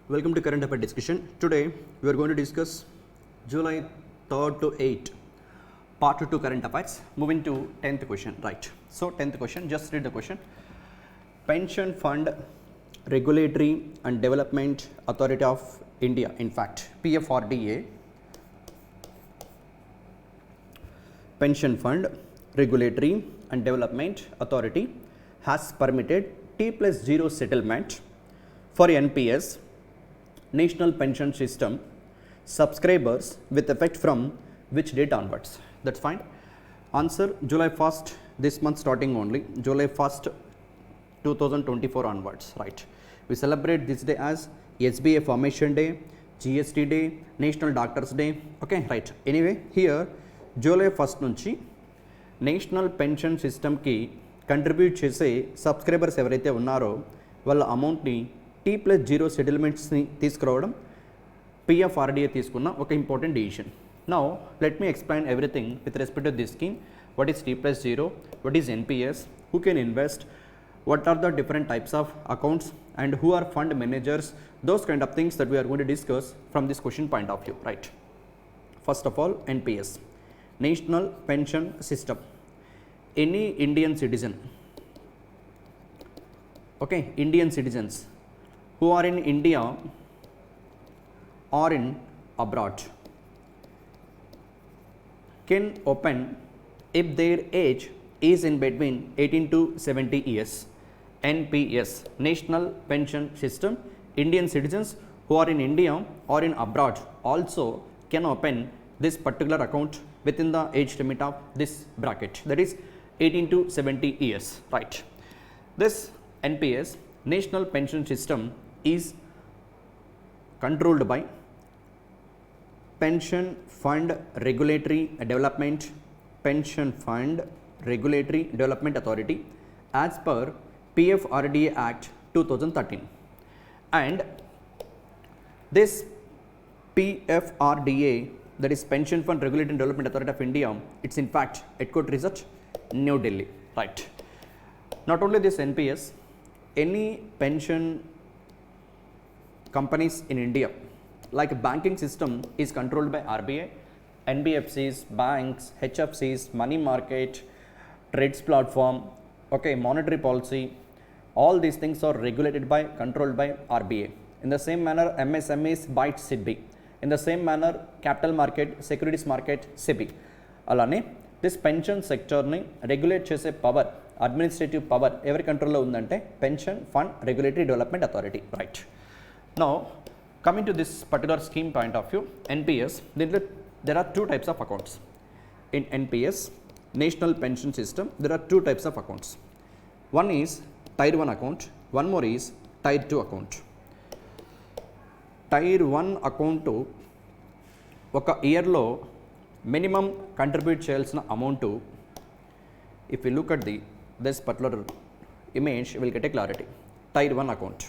Welcome to current affair discussion. Today we are going to discuss July 3rd to 8th part 2 current affairs. Moving to 10th question, right? So 10th question, just read the question. Pension Fund Regulatory and Development Authority of India, in fact PFRDA, Pension Fund Regulatory and Development Authority has permitted T+0 settlement for NPS, National Pension System subscribers with effect from which date onwards? That's fine. Answer July 1st, this month starting only, July 1st 2024 onwards, right? We celebrate this day as SBA Formation Day, GST Day, National Doctors Day, okay, right? Anyway, here July 1st నుంచి national pension సిస్టమ్కి contribute చేసే subscribers ఎవరైతే ఉన్నారో వాళ్ళ అమౌంట్ని T+0 సెటిల్మెంట్స్ని తీసుకురావడం PFRDA తీసుకున్న ఒక important decision. Now let me explain everything with respect to this scheme. What is T+0, what is NPS, who can invest, what are the different types of accounts and who are fund managers, those kind of things that we are going to discuss from this question point of view, right? First of all, NPS, National Pension System. Any Indian citizen, okay, Indian citizens who are in India or in abroad can open if their age is in between 18 to 70 years. NPS, National Pension System. Indian citizens who are in India or in abroad also can open this particular account within the age limit of this bracket, that is 18 to 70 years, right? This NPS, National Pension System, is controlled by Pension Fund Regulatory Development, Pension Fund Regulatory Development Authority as per PFRDA Act 2013. And this PFRDA, that is Pension Fund Regulatory and Development Authority of India, it's in fact headquarters at New Delhi, right? Not only this NPS, any pension companies in India, like banking system is controlled by RBI, NBFCs, banks, HFCs, money market, trades platform, okay, monetary policy, all these things are regulated by, controlled by RBI. In the same manner, MSMEs by SEBI. In the same manner, capital market, securities market, SEBI. Alane, this pension sector ni regulate chese power, administrative power, every control lo undante Pension Fund Regulatory Development Authority, right? Now, coming to this particular scheme point of view, NPS, there are two types of accounts. In NPS, National Pension System, there are two types of accounts. One is Tier 1 account, one more is Tier 2 account. Tier 1 account ఒక ఇయర్లో minimum contribute చేయాల్సిన amount, if you look at this particular image, you will get a clarity. Tier 1 account,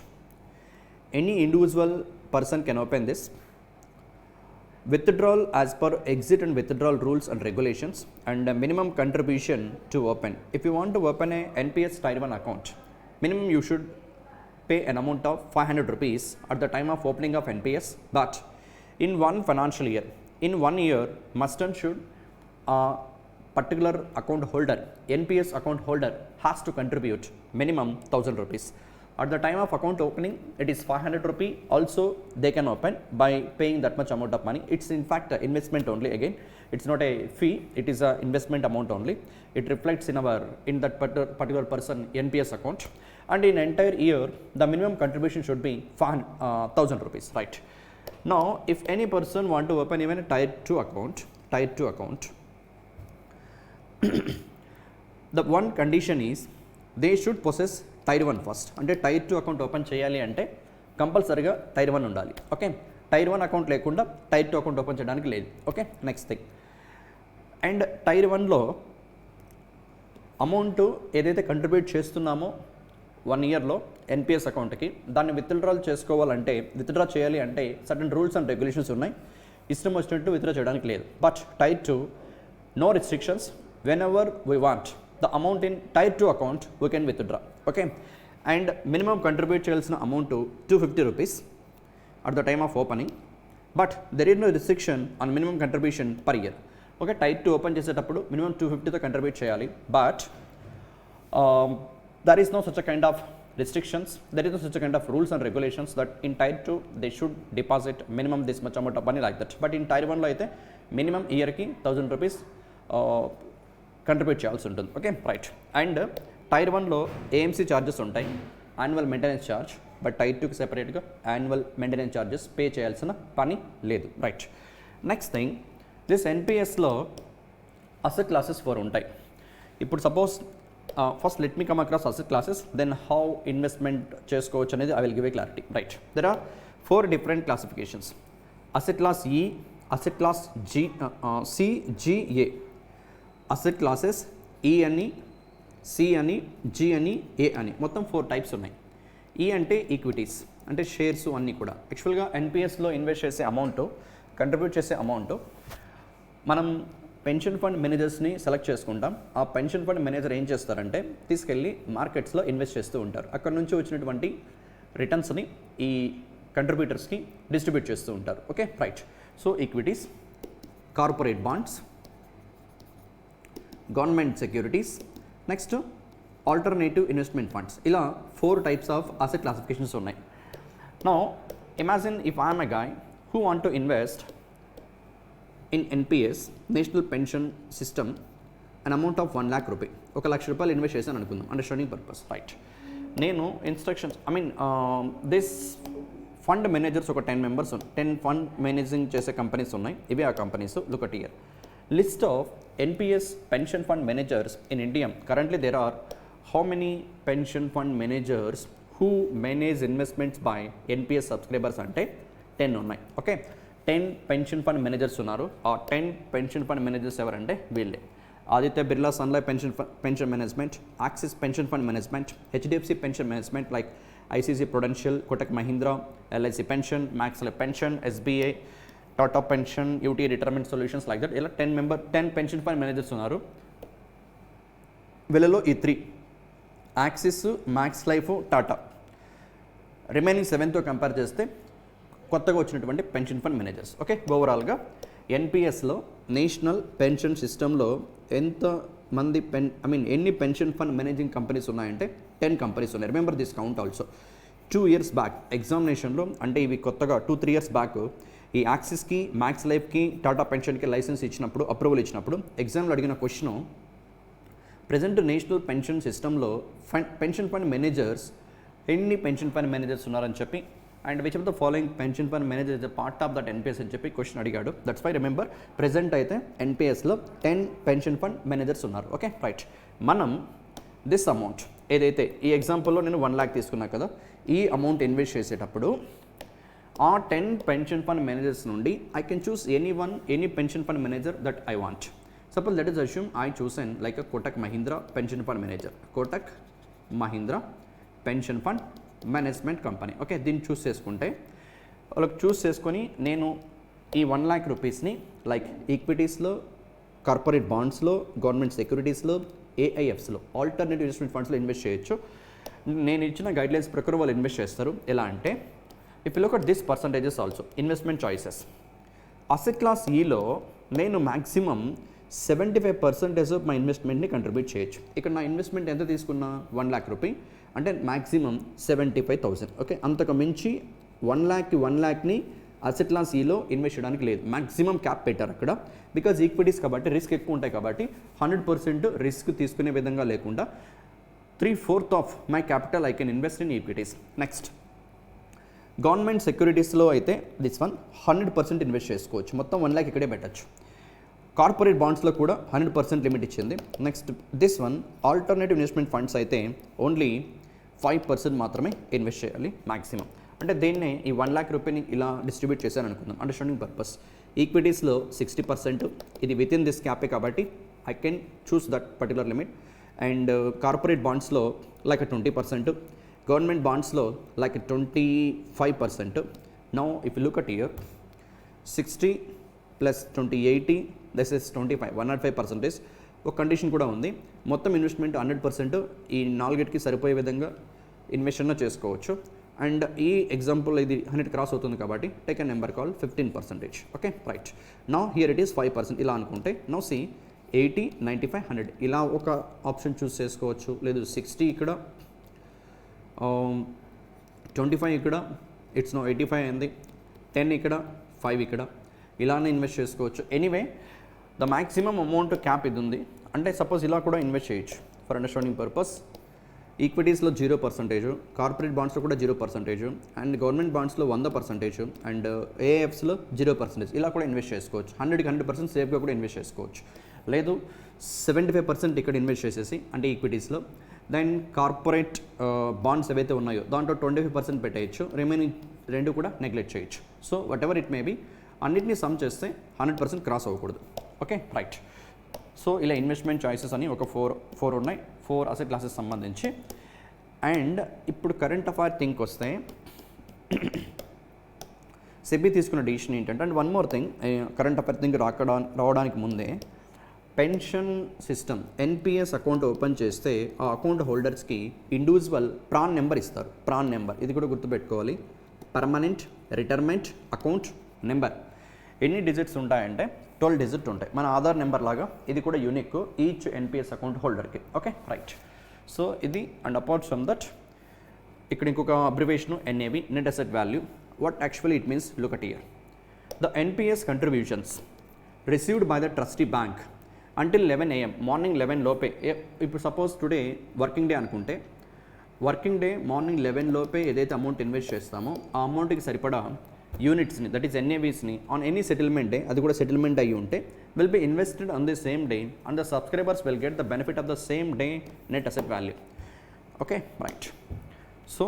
any individual person can open this. Withdrawal as per exit and withdrawal rules and regulations, and a minimum contribution to open. If you want to open a NPS Tier 1 account, minimum you should pay an amount of 500 rupees at the time of opening of NPS. But in one financial year, in 1 year, must and should particular account holder, NPS account holder, has to contribute minimum 1000 rupees. At the time of account opening, it is 500 rupee. Also, they can open by paying that much amount of money. It's in fact an investment only. Again, it's not a fee. It is an investment amount only. It reflects in that particular person NPS account. And in entire year, the minimum contribution should be 1000 rupees, right? Now, if any person want to open even a Tier 2 account, the one condition is they should possess Tier 1 first. అంటే Tier 2 account open చేయాలి అంటే కంపల్సరీగా Tier 1 ఉండాలి, okay? Tier 1 account లేకుండా Tier 2 account open చేయడానికి లేదు, okay? Next thing, and Tier 1లో amount ఏదైతే కంట్రిబ్యూట్ చేస్తున్నామో 1 ఇయర్లో NPS అకౌంట్కి, దాన్ని విత్డ్రా చేయాలి అంటే సర్టన్ రూల్స్ అండ్ రెగ్యులేషన్స్ ఉన్నాయి. ఇష్టం వచ్చినట్టు విత్డ్రా చేయడానికి లేదు. But Tier 2, no restrictions. Whenever we want the amount in Tier 2 account, we can withdraw, okay? And minimum contribute చేయాల్సిన amount 250 rupees at the time of opening, but there is no restriction on minimum contribution per year. Okay, tier 2 open చేసేటప్పుడు minimum 250తో contribute చేయాలి, but there is no such a kind of restrictions, there is no such a kind of rules and regulations that in tier 2 they should deposit minimum this much amount of money like that, but in tier 1 లో అయితే minimum ఇయర్కి 1000 rupees contribute చేయాల్సి ఉంటుంది. Okay right. And tier 1లో AMC charges ఉంటాయి, annual maintenance charge, but tier 2కి సెపరేట్గా annual maintenance charges pay చేయాల్సిన పని లేదు. రైట్. నెక్స్ట్ థింగ్, దిస్ ఎన్పిఎస్లో అసెట్ క్లాసెస్ 4 ఉంటాయి. ఇప్పుడు suppose first let me come across asset classes, then how investment చేసుకోవచ్చు అనేది I will give a clarity. Right. There are 4 different classifications. Asset class E, asset class CGA, asset classes E అని, C అని, G అని, ఏ అని, మొత్తం 4 types ఉన్నాయి. ఈ అంటే ఈక్విటీస్, అంటే షేర్స్ అన్నీ కూడా. యాక్చువల్గా ఎన్పిఎస్లో ఇన్వెస్ట్ చేసే అమౌంట్, కంట్రిబ్యూట్ చేసే అమౌంట్ మనం పెన్షన్ ఫండ్ మేనేజర్స్ని సెలెక్ట్ చేసుకుంటాం. ఆ పెన్షన్ ఫండ్ మేనేజర్ ఏం చేస్తారంటే తీసుకెళ్ళి మార్కెట్స్లో ఇన్వెస్ట్ చేస్తూ ఉంటారు. అక్కడ నుంచి వచ్చినటువంటి రిటర్న్స్ని ఈ కంట్రిబ్యూటర్స్కి డిస్ట్రిబ్యూట్ చేస్తూ ఉంటారు. Okay right. So equities, corporate bonds, government securities, next alternative investment funds, ఇలా 4 టైప్స్ ఆఫ్ అసెట్ క్లాసిఫికేషన్స్ ఉన్నాయి. Now imagine if I'm a guy who want to invest in NPS, national pension system, an amount of 1 lakh rupee, 1 లక్ష రూపాయలు invest చేశాను అనుకుందాం, understanding purpose. Right. నేను instructions this fund managers ఒక 10 members 10 fund managing చేసే companies ఉన్నాయి. ఇవి ఆ companies. Look at here list of NPS pension fund managers in India. Currently there are how many pension fund managers who manage investments by NPS subscribers అంటే 10 ఉన్నాయి. Okay, 10 pension fund managers ఉన్నారు. ఆ 10 pension fund managers ఎవరంటే వీళ్ళే. Aditya Birla Sun Life pension management, Axis pension fund management, HDFC pension management like ICICI Prudential, Kotak Mahindra, LIC pension, Max Life pension, SBI, Tata pension, UTI retirement solutions like that. ఇలా 10 pension fund managers ఉన్నారు. వీళ్ళలో ఈ 3 Axis, Max Life, Tata, remaining 7తో compare చేస్తే కొత్తగా వచ్చినటువంటి pension fund managers. Okay, ఓవరాల్గా ఎన్పిఎస్లో national pension సిస్టంలో ఎంతమంది ఎన్ని పెన్షన్ ఫండ్ మేనేజింగ్ కంపెనీస్ ఉన్నాయంటే 10 కంపెనీస్ ఉన్నాయి. Remember this count also. 2 years back ఎగ్జామినేషన్లో, అంటే ఇవి కొత్తగా 2-3 years బ్యాక్ ఈ యాక్సిస్కి, మ్యాక్స్ లైఫ్కి, టాటా పెన్షన్కి లైసెన్స్ ఇచ్చినప్పుడు, అప్రూవల్ ఇచ్చినప్పుడు ఎగ్జామ్లో అడిగిన క్వశ్చను, ప్రజెంట్ నేషనల్ పెన్షన్ సిస్టంలో పెన్షన్ ఫండ్ మేనేజర్స్ ఎన్ని పెన్షన్ ఫండ్ మేనేజర్స్ ఉన్నారని చెప్పి, and which of the following pension fund manager is the part of that NPS అని చెప్పి క్వశ్చన్ అడిగాడు. దట్స్ వై రిమెంబర్ ప్రెజెంట్ అయితే ఎన్పిఎస్లో 10 పెన్షన్ ఫండ్ మేనేజర్స్ ఉన్నారు. Okay right. మనం దిస్ అమౌంట్ ఏదైతే ఈ ఎగ్జాంపుల్లో నేను 1 lakh తీసుకున్నా కదా, ఈ అమౌంట్ ఇన్వెస్ట్ చేసేటప్పుడు ఆ 10 పెన్షన్ ఫండ్ మేనేజర్స్ నుండి I can choose any pension fund manager that I want. Suppose let is assume I chosen like Kotak Mahindra pension fund manager, Kotak Mahindra pension fund management company. Okay, దీన్ని చూస్ చేసుకుంటే వాళ్ళకి చూస్ చేసుకొని నేను ఈ 1 lakh రూపీస్ని లైక్ ఈక్విటీస్లో, కార్పొరేట్ బాండ్స్లో, గవర్నమెంట్ సెక్యూరిటీస్లో, ఏఐఎఫ్స్లో, alternative investment ఫండ్స్లో invest చేయొచ్చు. నేను ఇచ్చిన గైడ్లైన్స్ ప్రకారం వాళ్ళు ఇన్వెస్ట్ చేస్తారు. ఎలా అంటే if you look at this percentages also, investment choices, asset class ఈలో నేను మ్యాక్సిమం 75% ఆఫ్ మై ఇన్వెస్ట్మెంట్ని కంట్రిబ్యూట్ చేయొచ్చు. ఇక్కడ నా ఇన్వెస్ట్మెంట్ ఎంత తీసుకున్నా 1 lakh రూపీ, అంటే మ్యాక్సిమం 75,000. ఓకే, అంతకు మించి 1 lakhని అసెట్ క్లాస్ ఈలో ఇన్వెస్ట్ చేయడానికి లేదు. మ్యాక్సిమం క్యాప్ పెట్టారు అక్కడ, బికాజ్ ఈక్విటీస్ కాబట్టి రిస్క్ ఎక్కువ ఉంటాయి కాబట్టి 100% రిస్క్ తీసుకునే విధంగా లేకుండా 3/4 of my capital I can invest in equities. Next government సెక్యూరిటీస్లో అయితే దిస్ 100% ఇన్వెస్ట్ చేసుకోవచ్చు, మొత్తం 1 lakh ఇక్కడే పెట్టచ్చు. కార్పొరేట్ బాండ్స్లో కూడా 100% లిమిట్ ఇచ్చింది. Next this alternative investment funds అయితే ఓన్లీ 5% మాత్రమే ఇన్వెస్ట్ చేయాలి మ్యాక్సిమం. అంటే దీన్నే ఈ 1 lakh రూపీని ఇలా డిస్ట్రిబ్యూట్ చేశాను అనుకుందాం, అండర్స్టాండింగ్ పర్పస్. ఈక్విటీస్లో 60%, ఇది విత్ ఇన్ దిస్ క్యాపే కాబట్టి I can choose that particular limit. And corporate బాండ్స్లో లైక్ 20%, గవర్నమెంట్ బాండ్స్లో like 25%. Now if you look at here 60 + 20 80, this is 25, 105%. ఒక కండిషన్ కూడా ఉంది, మొత్తం ఇన్వెస్ట్మెంట్ 100% ఈ 4కి సరిపోయే విధంగా ఇన్వెస్ట్ అన్న చేసుకోవచ్చు. అండ్ ఈ ఎగ్జాంపుల్ ఇది 100 క్రాస్ అవుతుంది కాబట్టి take a number call 15%. Okay right. Now here it is 5% ఇలా అనుకుంటే నౌ సి 80, 95, 100 ఇలా ఒక ఆప్షన్ చూస్ చేసుకోవచ్చు. లేదు 60 ఇక్కడ, 25 ఇక్కడ, ఇట్స్ నో 85 అయింది, 10 ఇక్కడ, 5 ఇక్కడ, ఇలానే ఇన్వెస్ట్ చేసుకోవచ్చు. Anyway the maximum amount cap ఇది ఉంది. అంటే సపోజ్ ఇలా కూడా ఇన్వెస్ట్ చేయొచ్చు ఫర్ అండర్స్టాండింగ్ పర్పస్. ఈక్విటీస్లో 0%, కార్పొరేట్ బాండ్స్లో కూడా 0%, అండ్ గవర్నమెంట్ బాండ్స్లో 100%, అండ్ ఏఎఫ్స్లో 0%. ఇలా కూడా ఇన్వెస్ట్ చేసుకోవచ్చు. 100కి 100% సేఫ్గా కూడా ఇన్వెస్ట్ చేసుకోవచ్చు. లేదు 75% ఇక్కడ ఇన్వెస్ట్ చేసేసి అంటే ఈక్విటీస్లో, దెన్ కార్పొరేట్ బాండ్స్ ఏవైతే ఉన్నాయో దాంట్లో 25% పెట్టేయచ్చు, రిమైనింగ్ 2 కూడా నెగ్లెక్ట్ చేయొచ్చు. So whatever it may be అన్నిటినీ సమ్ చేస్తే 100% క్రాస్ అవ్వకూడదు. Okay right. సో ఇలా ఇన్వెస్ట్మెంట్ చాయిసెస్ అని ఒక 4 ఉన్నాయి, 4 అసెట్ క్లాసెస్ సంబంధించి. అండ్ ఇప్పుడు కరెంట్ అఫైర్ థింక్ వస్తే సెబీ తీసుకున్న డిసిషన్ ఏంటంటే, and one more thing, current affair thing రావడానికి ముందే pension system NPS account open చేస్తే ఆ అకౌంట్ హోల్డర్స్కి ఇండివిజువల్ ప్రాన్ నెంబర్ ఇస్తారు. ప్రాన్ నెంబర్ ఇది కూడా గుర్తుపెట్టుకోవాలి. పర్మనెంట్ రిటైర్మెంట్ అకౌంట్ నెంబర్ ఎన్ని డిజిట్స్ ఉంటాయంటే 12 డిజిట్ ఉంటాయి. మన ఆధార్ నెంబర్ లాగా ఇది కూడా యూనిక్ ఈచ్ ఎన్పిఎస్ అకౌంట్ హోల్డర్కి. Okay right. సో ఇది అండ్ అపార్ట్ ఫ్రమ్ దట్ ఇక్కడ ఇంకొక abbreviation NAV, net asset value. What actually it means, look at here. The NPS contributions received by the trustee bank until 11 AM morning 11 లోపే. ఇప్పుడు suppose today working day అనుకుంటే, working day morning 11 లోపే ఏదైతే amount invest చేస్తామో ఆ అమౌంట్కి సరిపడా యూనిట్స్ని, దట్ ఈస్ ఎన్ఏవీస్ని ఆన్ ఎనీ సెటిల్మెంట్ డే, అది కూడా సెటిల్మెంట్ అయ్యి ఉంటే will be invested on the same day and the subscribers will get the benefit of the same day net asset value. Okay right. So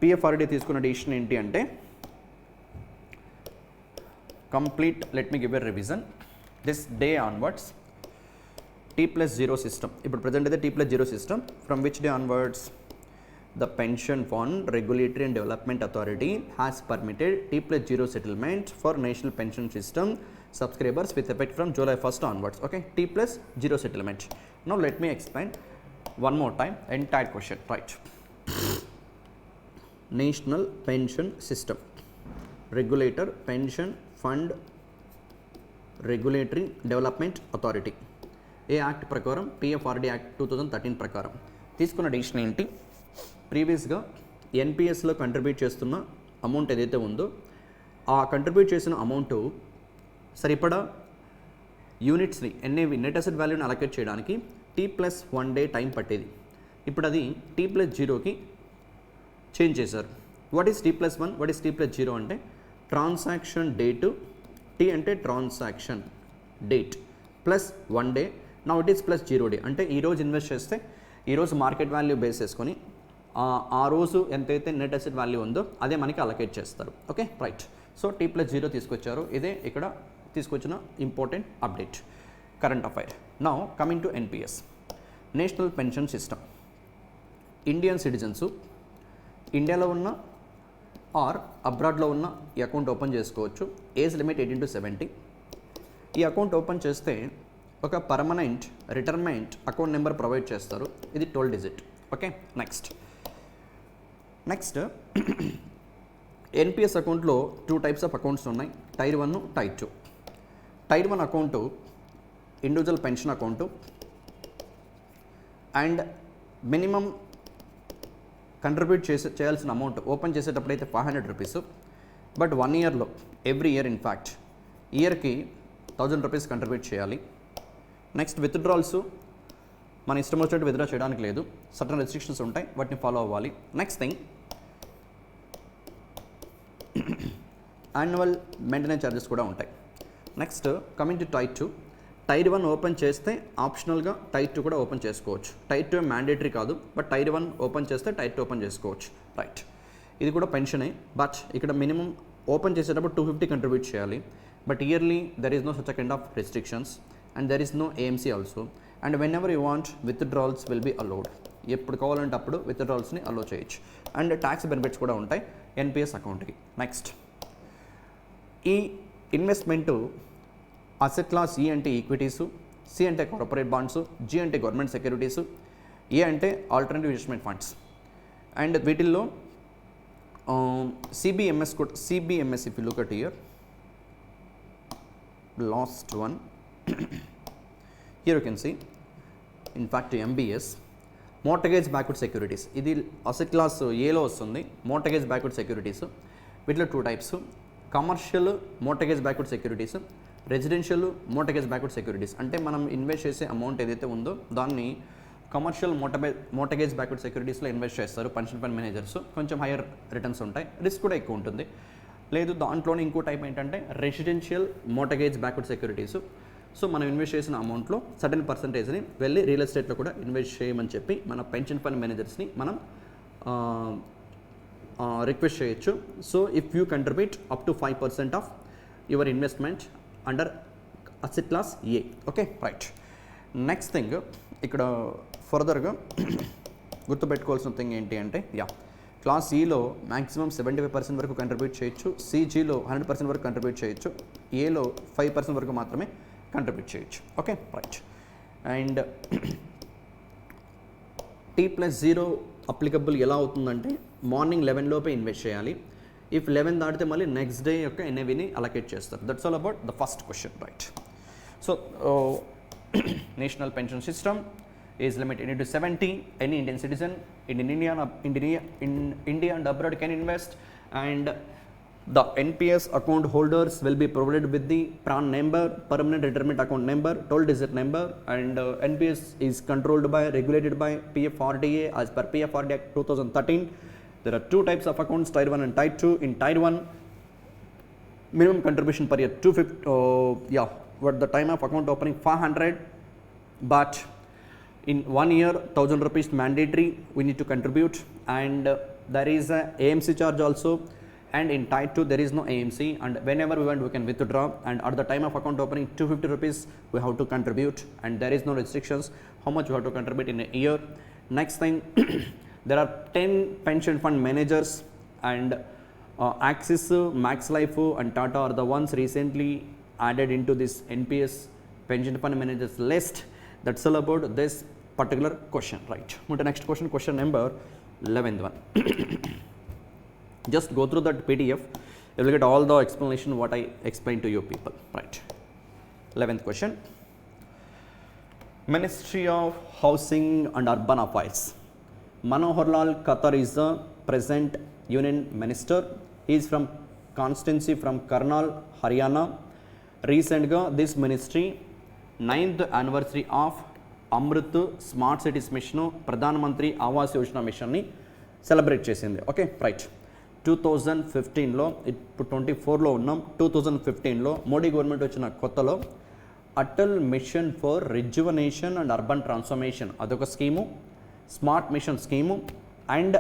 PFRDA తీసుకున్న decision ఏంటి అంటే, complete, let me give a revision. This day onwards T+0 system. ఇప్పుడు present అయితే T+0 system. From which day onwards the pension fund regulatory and development authority has permitted T+0 settlement for national pension system subscribers with effect from July 1st onwards. Okay, T+0 settlement. Now let me explain one more time entire question. Right. National pension system, regulator, pension fund regulatory development authority. A act ప్రకారం? పిఎఫ్ఆర్డి act 2013 ప్రకారం తీసుకున్న decision ఏంటి? ప్రీవియస్గా ఎన్పిఎస్లో contribute చేస్తున్న amount ఏదైతే ఉందో ఆ contribute చేసిన అమౌంట్ సరిపడా యూనిట్స్ని, ఎన్ఏవి, నెట్ అసెట్ వాల్యూని అలొకేట్ చేయడానికి T+1 డే టైం పట్టేది. ఇప్పుడు అది T+0కి చేంజ్ చేశారు. What is T+1, what is T+0 అంటే ట్రాన్సాక్షన్ డేటు, T అంటే transaction date plus 1 day. Now it is +0 day. అంటే ఈరోజు ఇన్వెస్ట్ చేస్తే ఈరోజు మార్కెట్ వాల్యూ బేస్ చేసుకొని ఆ రోజు ఎంతైతే నెట్ అసెట్ వాల్యూ ఉందో అదే మనకి అలొకేట్ చేస్తారు. Okay right. సో T+0 తీసుకొచ్చారు. ఇదే ఇక్కడ తీసుకొచ్చిన important update current affair. Now coming to NPS, national pension system. Indian citizens ఇండియాలో ఉన్న ఆర్ అబ్రాడ్లో ఉన్న ఈ అకౌంట్ ఓపెన్ చేసుకోవచ్చు. Age limit 18 to 70. ఈ అకౌంట్ ఓపెన్ చేస్తే ఒక permanent retirement account number provide చేస్తారు. ఇది 12 డిజిట్. ఓకే నెక్స్ట్ ఎన్పిఎస్ అకౌంట్లో 2 టైప్స్ ఆఫ్ అకౌంట్స్ ఉన్నాయి, tier 1, tier 2. Tier 1 account individual pension account and minimum contribute చేయాల్సిన అమౌంట్ ఓపెన్ చేసేటప్పుడు అయితే 500 రూపీస్. బట్ 1 ఇయర్లో ఎవ్రీ ఇయర్ ఇన్ఫ్యాక్ట్ ఇయర్కి 1000 రూపీస్ కంట్రిబ్యూట్ చేయాలి. నెక్స్ట్ విత్డ్రాల్స్ మన ఇష్టం వచ్చినట్టు విత్డ్రా చేయడానికి లేదు, సర్టన్ రెస్ట్రిక్షన్స్ ఉంటాయి, వాటిని ఫాలో అవ్వాలి. Next thing, annual maintenance charges కూడా ఉంటాయి. Next coming to tier 2. Tier 1 open చేస్తే ఆప్షనల్గా టైర్ 2 కూడా ఓపెన్ చేసుకోవచ్చు. టైర్ 2 మ్యాండేటరీ కాదు, బట్ టైర్ 1 ఓపెన్ చేస్తే టైర్ 2 ఓపెన్ చేసుకోవచ్చు. రైట్. ఇది కూడా పెన్షనే, బట్ ఇక్కడ మినిమం ఓపెన్ చేసేటప్పుడు 250 కంట్రిబ్యూట్ చేయాలి. But yearly there is no such a kind of restrictions and there is no AMC also. And when ever you want withdrawals will be allowed. ఎప్పుడు కావాలంటే అప్పుడు విత్డ్రాల్స్ని అలో చేయొచ్చు. అండ్ ట్యాక్స్ బెనిఫిట్స్ కూడా ఉంటాయి NPS అకౌంట్కి. Next, ఈ investment asset class E అంటే equities, C అంటే కార్పొరేట్ బాండ్స్, జి అంటే గవర్నమెంట్ సెక్యూరిటీసు, ఏ అంటే ఆల్టర్నేటివ్ ఇన్వెస్ట్మెంట్ ఫండ్స్. అండ్ వీటిల్లో సిబిఎంఎస్ కూడా, CBMS if you look at here, last one here you can see, in fact MBS mortgage backward securities, ఇది asset class ఏలో వస్తుంది. Mortgage backward securities వీటిలో 2 types, commercial mortgage backward securities, residential mortgage backward securities. అంటే మనం invest చేసే amount ఏదైతే ఉందో దాన్ని కమర్షియల్ మోర్టగేజ్ బ్యాక్వర్డ్ సెక్యూరిటీస్లో ఇన్వెస్ట్ చేస్తారు పెన్షన్ ఫండ్ మేనేజర్స్. కొంచెం హైయర్ రిటర్న్స్ ఉంటాయి, రిస్క్ కూడా ఎక్కువ ఉంటుంది. లేదు దాంట్లోనే ఇంకో టైప్ ఏంటంటే residential mortgage backward securities. So మనం ఇన్వెస్ట్ చేసిన అమౌంట్లో సర్టెన్ పర్సంటేజ్ని వెళ్ళి రియల్ ఎస్టేట్లో కూడా ఇన్వెస్ట్ చేయమని చెప్పి మన పెన్షన్ ఫండ్ మేనేజర్స్ని మనం రిక్వెస్ట్ చేయొచ్చు. So if you contribute up to 5% of your investment under asset class A. Okay right. Next thing ఇక్కడ ఫర్దర్గా గుర్తుపెట్టుకోవాల్సిన థింగ్ ఏంటి అంటే, క్లాస్ ఈలో మ్యాక్సిమం 75% వరకు కంట్రిబ్యూట్ చేయొచ్చు, సిజీలో 100% వరకు కంట్రిబ్యూట్ చేయొచ్చు, ఏలో 5% వరకు మాత్రమే కంట్రిబ్యూట్ చేయొచ్చు. Okay right. And T+0 applicable ఎలా అవుతుందంటే మార్నింగ్ 11 లోపే ఇన్వెస్ట్ చేయాలి. ఇఫ్ 11 దాటితే మళ్ళీ నెక్స్ట్ డే యొక్క ఎన్ఏవిని అలొకేట్ చేస్తారు. That's all about the first question right. So national pension system is limited into 70. Any Indian citizen in India and abroad can invest, and the NPS account holders will be provided with the PRAN number, permanent retirement account number, 12-digit number, and NPS is controlled by, regulated by PFRDA as per PFRDA Act 2013. There are 2 types of accounts, Tier 1 and Tier 2. In Tier 1, minimum contribution per year 250, what the time of account opening 500, but in 1 year 1000 rupees mandatory we need to contribute, and there is a AMC charge also, and in Tier 2 there is no AMC, and whenever we want we can withdraw, and at the time of account opening 250 rupees we have to contribute, and there is no restrictions how much we have to contribute in a year. Next thing there are 10 pension fund managers, and Axis, Max Life and Tata are the ones recently added into this NPS pension fund managers list. That's all about this particular question, right? Move to next question, question number 11th one. Just go through that PDF, you will get all the explanation what I explained to you people, right? 11th question. Ministry of Housing and Urban Affairs. Manohar Lal Khattar is the present Union Minister. He is from constituency from Karnal, Haryana. Recently, this ministry 9th anniversary of Amrit smart cities machine, ప్రధాన మంత్రి ఆవాస్ యోజన మిషన్ని celebrate చేసింది. Okay right. 2015లో, ఇప్పుడు 24లో ఉన్నాం, 2015లో Modi government వచ్చిన కొత్తలో Atal mission for rejuvenation and urban transformation అదొక scheme, smart mission scheme, and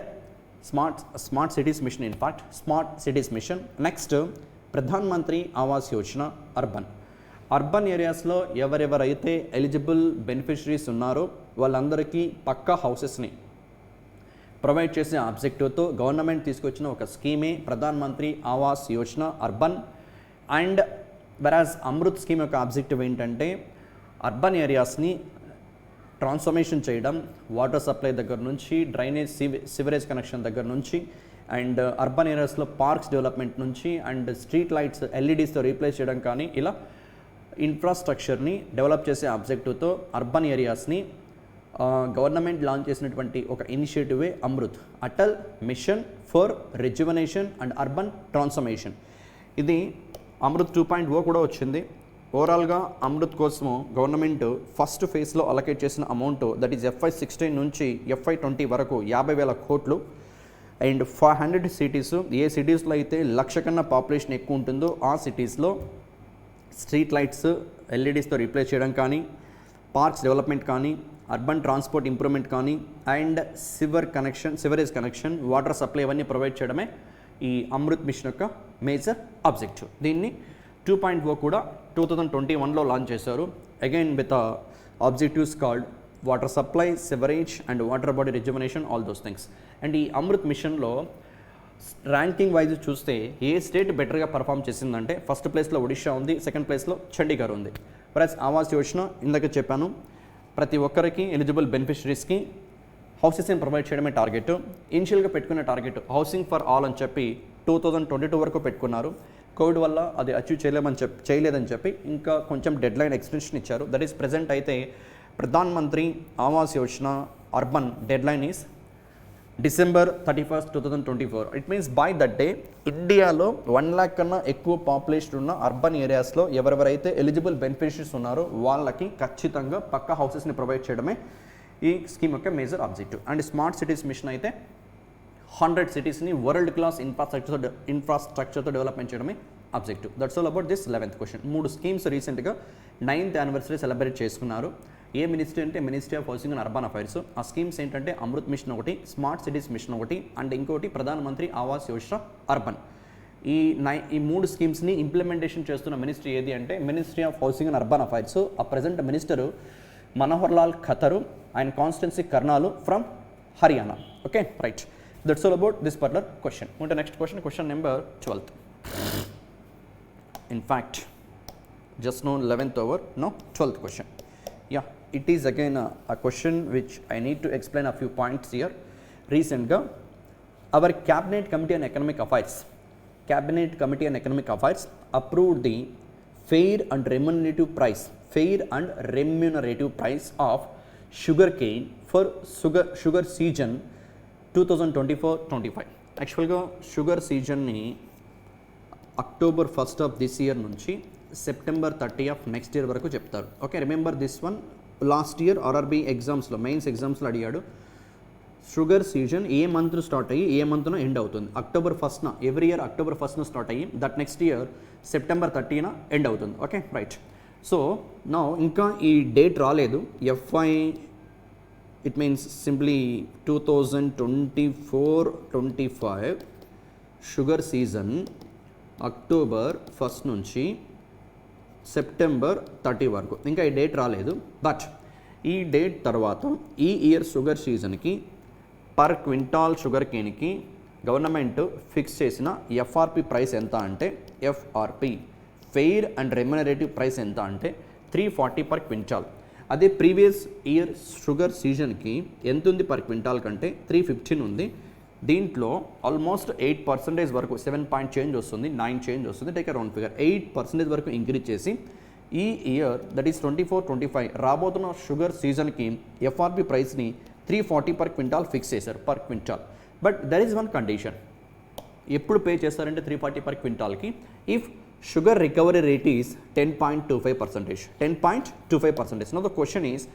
smart cities mission, in fact smart cities mission. Next Pradhan Mantri Awas Yojana urban ఏరియాస్లో ఎవరెవరైతే ఎలిజిబుల్ బెనిఫిషరీస్ ఉన్నారో వాళ్ళందరికీ పక్కా హౌసెస్ని ప్రొవైడ్ చేసే ఆబ్జెక్టివ్తో గవర్నమెంట్ తీసుకొచ్చిన ఒక స్కీమే ప్రధాన్ మంత్రి ఆవాస్ యోజన అర్బన్. అండ్ వెరాజ్ అమృత్ స్కీమ్ యొక్క ఆబ్జెక్టివ్ ఏంటంటే అర్బన్ ఏరియాస్ని ట్రాన్స్ఫర్మేషన్ చేయడం, వాటర్ సప్లై దగ్గర నుంచి, డ్రైనేజ్ సివరేజ్ కనెక్షన్ దగ్గర నుంచి, అండ్ అర్బన్ ఏరియాస్లో పార్క్స్ డెవలప్మెంట్ నుంచి, అండ్ స్ట్రీట్ లైట్స్ ఎల్ఈడీస్తో రీప్లేస్ చేయడం, కానీ ఇలా ఇన్ఫ్రాస్ట్రక్చర్ని డెవలప్ చేసే ఆబ్జెక్టివ్తో అర్బన్ ఏరియాస్ని గవర్నమెంట్ లాంచ్ చేసినటువంటి ఒక ఇనిషియేటివే AMRUT, Atal mission for rejuvenation and urban transformation. ఇది అమృత్ 2.0 కూడా వచ్చింది. ఓవరాల్గా అమృత్ కోసము గవర్నమెంట్ ఫస్ట్ ఫేజ్లో అలొకేట్ చేసిన అమౌంట్ దట్ ఈజ్ FY16 నుంచి FY20 వరకు 50,000 కోట్లు. అండ్ 500 సిటీస్, ఏ సిటీస్లో అయితే 1,00,000 కన్నా పాపులేషన్ ఎక్కువ ఉంటుందో ఆ సిటీస్లో స్ట్రీట్ లైట్స్ ఎల్ఈడీస్తో రీప్లేస్ చేయడం కానీ, పార్క్స్ డెవలప్మెంట్ కానీ, అర్బన్ ట్రాన్స్పోర్ట్ ఇంప్రూవ్మెంట్ కానీ, and sewerage connection, water supply ఇవన్నీ ప్రొవైడ్ చేయడమే ఈ అమృత్ మిషన్ యొక్క మేజర్ ఆబ్జెక్టివ్. దీన్ని 2.0 కూడా 2021లో లాంచ్ చేశారు. Again with objectives called water supply, sewerage and water body rejuvenation, all those things. And ఈ అమృత్ మిషన్లో ర్యాంకింగ్ వైజ్ చూస్తే ఏ స్టేట్ బెటర్గా పర్ఫామ్ చేసిందంటే ఫస్ట్ ప్లేస్లో ఒడిషా ఉంది, సెకండ్ ప్లేస్లో చండీగఢ్ ఉంది. ప్లస్ ఆవాస్ యోజన ఇందాక చెప్పాను, ప్రతి ఒక్కరికి ఎలిజిబుల్ బెనిఫిషరీస్కి హౌసెస్ని ప్రొవైడ్ చేయడమే టార్గెట్. ఇనిషియల్గా పెట్టుకున్న టార్గెట్ హౌసింగ్ ఫర్ ఆల్ అని చెప్పి 2022 వరకు పెట్టుకున్నారు. కోవిడ్ వల్ల అది అచీవ్ చేయలేదని చెప్పి ఇంకా కొంచెం డెడ్ లైన్ ఎక్స్టెన్షన్ ఇచ్చారు. దట్ ఈస్ ప్రెజెంట్ అయితే Pradhan Mantri Awas Yojana urban dead line is December 31st, 2024. It means by that day ఇండియాలో 1 lakh కన్నా ఎక్కువ పాపులేషన్ ఉన్న అర్బన్ ఏరియాస్లో ఎవరెవరైతే ఎలిజిబుల్ బెనిఫిషరీస్ ఉన్నారో వాళ్ళకి ఖచ్చితంగా పక్కా హౌసెస్ని ప్రొవైడ్ చేయడమే ఈ స్కీమ్ యొక్క major objective. And smart cities machine అయితే 100 సిటీస్ని వరల్డ్ క్లాస్ ఇన్ఫ్రాస్ట్రక్చర్తో డెవలప్మెంట్ చేయడమే objective. That's all about this 11th question. 3 schemes రీసెంట్గా 9th యానివర్సరీ సెలబ్రేట్ చేసుకున్నారు. ఏ మినిస్ట్రీ అంటే ministry of housing and urban affairs. ఆ స్కీమ్స్ ఏంటంటే అమృత్ మిషన్ ఒకటి, స్మార్ట్ సిటీస్ మిషన్ ఒకటి, and ఇంకోటి ప్రధాన మంత్రి ఆవాస్ యోజన అర్బన్. ఈ 3 స్కీమ్స్ని ఇంప్లిమెంటేషన్ చేస్తున్న మినిస్ట్రీ ఏది అంటే ministry of housing and urban affairs. ఆ ప్రజెంట్ మినిస్టరు మనోహర్ లాల్ ఖతరు, ఆయన constituency Karnal from Haryana. Okay, right. That's all about this particular question. ఉంటే next question number 12th. In fact, just now 11th over, no, 12th question. Yeah, it is again a question which I need to explain a few points here. Recently, our Cabinet Committee on Economic Affairs approved the fair and remunerative price of sugarcane for sugar season 2024-25. Actually, sugar season ni October 1st of this year నుంచి September 30 of next year వరకు చెప్తారు. Okay, remember this one. Last year RRB ఎగ్జామ్స్లో mains ఎగ్జామ్స్లో అడిగాడు sugar season ఏ month start అయ్యి ఏ మంత్లో ఎండ్ అవుతుంది. October 1st every year October 1st start అయ్యి that next year September 30 end అవుతుంది. Okay, right. సో నా ఇంకా ఈ డేట్ రాలేదు. FY it means simply 2024-25 sugar season October 1st నుంచి September 30 వరకు. ఇంకా ఈ డేట్ రాలేదు. బట్ ఈ డేట్ తర్వాత ఈ ఇయర్ షుగర్ సీజన్కి పర్ క్వింటాల్ షుగర్ కేన్కి గవర్నమెంట్ ఫిక్స్ చేసిన FRP ప్రైస్ ఎంత అంటే FRP fair and remunerative price ఎంత అంటే 340 పర్ క్వింటాల్. అదే ప్రీవియస్ ఇయర్ షుగర్ సీజన్కి ఎంత ఉంది పర్ క్వింటాల్ కంటే 315 ఉంది. దీంట్లో ఆల్మోస్ట్ 8% వరకు 7 పాయింట్ చేంజ్ వస్తుంది, 9 చేంజ్ వస్తుంది. టేక్ అ రౌండ్ ఫిగర్ 8% వరకు ఇంక్రీజ్ చేసి ఈ ఇయర్ దట్ ఈస్ 24-25 రాబోతున్న షుగర్ సీజన్కి FRP ప్రైస్ని 340 పర్ క్వింటాల్ ఫిక్స్ చేశారు per quintal. But there is one condition. ఎప్పుడు పే చేస్తారంటే 340 పర్ క్వింటాల్కి if sugar recovery rate is 10.25%. 10.25%. Now the question is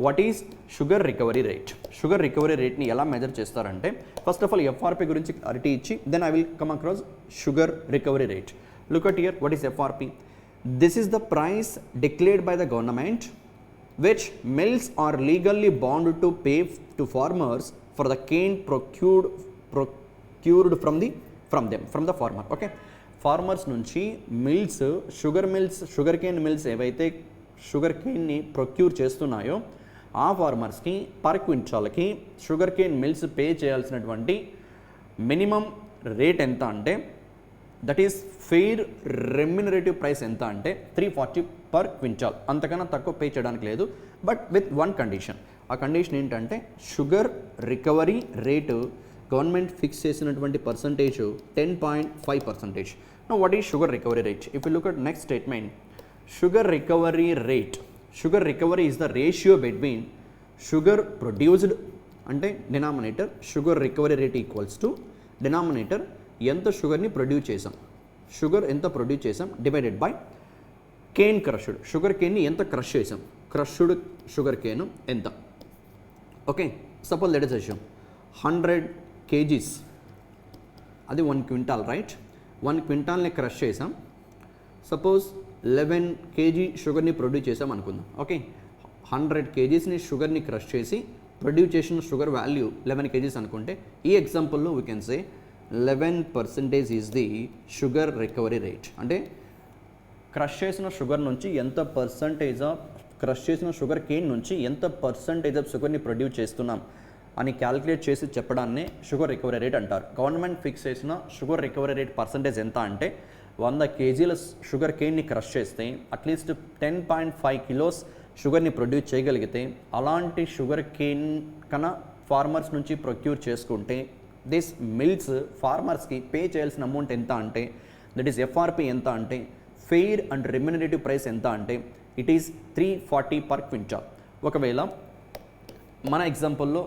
what is sugar recovery rate. Sugar recovery రేట్ని ఎలా measure చేస్తారంటే first of all FRP గురించి clarity ఇచ్చి then I will come across sugar recovery rate. Look at here what is FRP. This is the price declared by the government which mills are legally bound to pay to farmers for the cane procured from the farmer. Okay, farmers నుంచి mills sugar cane mills ఏవైతే sugar కేన్ని procure చేస్తున్నాయో ఆ ఫార్మర్స్కి per క్వింటాల్కి sugar cane mills pay చేయాల్సినటువంటి minimum rate ఎంత అంటే that is fair remunerative price ఎంత అంటే 340 పర్ క్వింటాల్. అంతకన్నా తక్కువ పే చేయడానికి లేదు. But with one condition. ఆ కండిషన్ ఏంటంటే sugar recovery rate government fix చేసినటువంటి percentage 10.5%. Now what is sugar recovery rate? If you look at next statement, sugar recovery rate, sugar recovery is the ratio between sugar produced అంటే denominator sugar recovery rate equals to denominator ఎంత షుగర్ని produce చేసాం, sugar ఎంత produce చేసాం divided by cane crushed, sugar కేన్ని ఎంత crush చేసాం, crushed sugar కేను ఎంత. Okay, suppose let us assume 100 kgs అది 1 క్వింటాల్, రైట్? 1 క్వింటాల్ని క్రష్ చేసాం. సపోజ్ 11 kg షుగర్ని ప్రొడ్యూస్ చేసాం అనుకుందాం. ఓకే, 100 kgsని షుగర్ని క్రష్ చేసి ప్రొడ్యూస్ చేసిన షుగర్ వాల్యూ 11 kgs అనుకుంటే ఈ ఎగ్జాంపుల్లో we can say 11% is the sugar recovery rate. అంటే క్రష్ చేసిన షుగర్ నుంచి ఎంత పర్సంటేజ్ ఆఫ్ క్రష్ చేసిన షుగర్ కేన్ నుంచి ఎంత పర్సంటేజ్ ఆఫ్ షుగర్ని ప్రొడ్యూస్ చేస్తున్నాం అని క్యాలిక్యులేట్ చేసి చెప్పడాన్నే షుగర్ రికవరీ రేట్ అంటారు. గవర్నమెంట్ ఫిక్స్ చేసిన షుగర్ రికవరీ రేట్ పర్సంటేజ్ ఎంత అంటే 100 kgల షుగర్ కేన్ని క్రష్ చేస్తే అట్లీస్ట్ 10.5 kilos షుగర్ని ప్రొడ్యూస్ చేయగలిగితే అలాంటి షుగర్ కేన్ కన్నా ఫార్మర్స్ నుంచి ప్రొక్యూర్ చేసుకుంటే దిస్ మిల్స్ ఫార్మర్స్కి పే చేయాల్సిన అమౌంట్ ఎంత అంటే దట్ ఈస్ ఎఫ్ఆర్పి ఎంత అంటే ఫెయిర్ అండ్ రెమ్యునరేటివ్ ప్రైస్ ఎంత అంటే ఇట్ ఈస్ 340 పర్ క్వింటాల్. ఒకవేళ మన ఎగ్జాంపుల్లో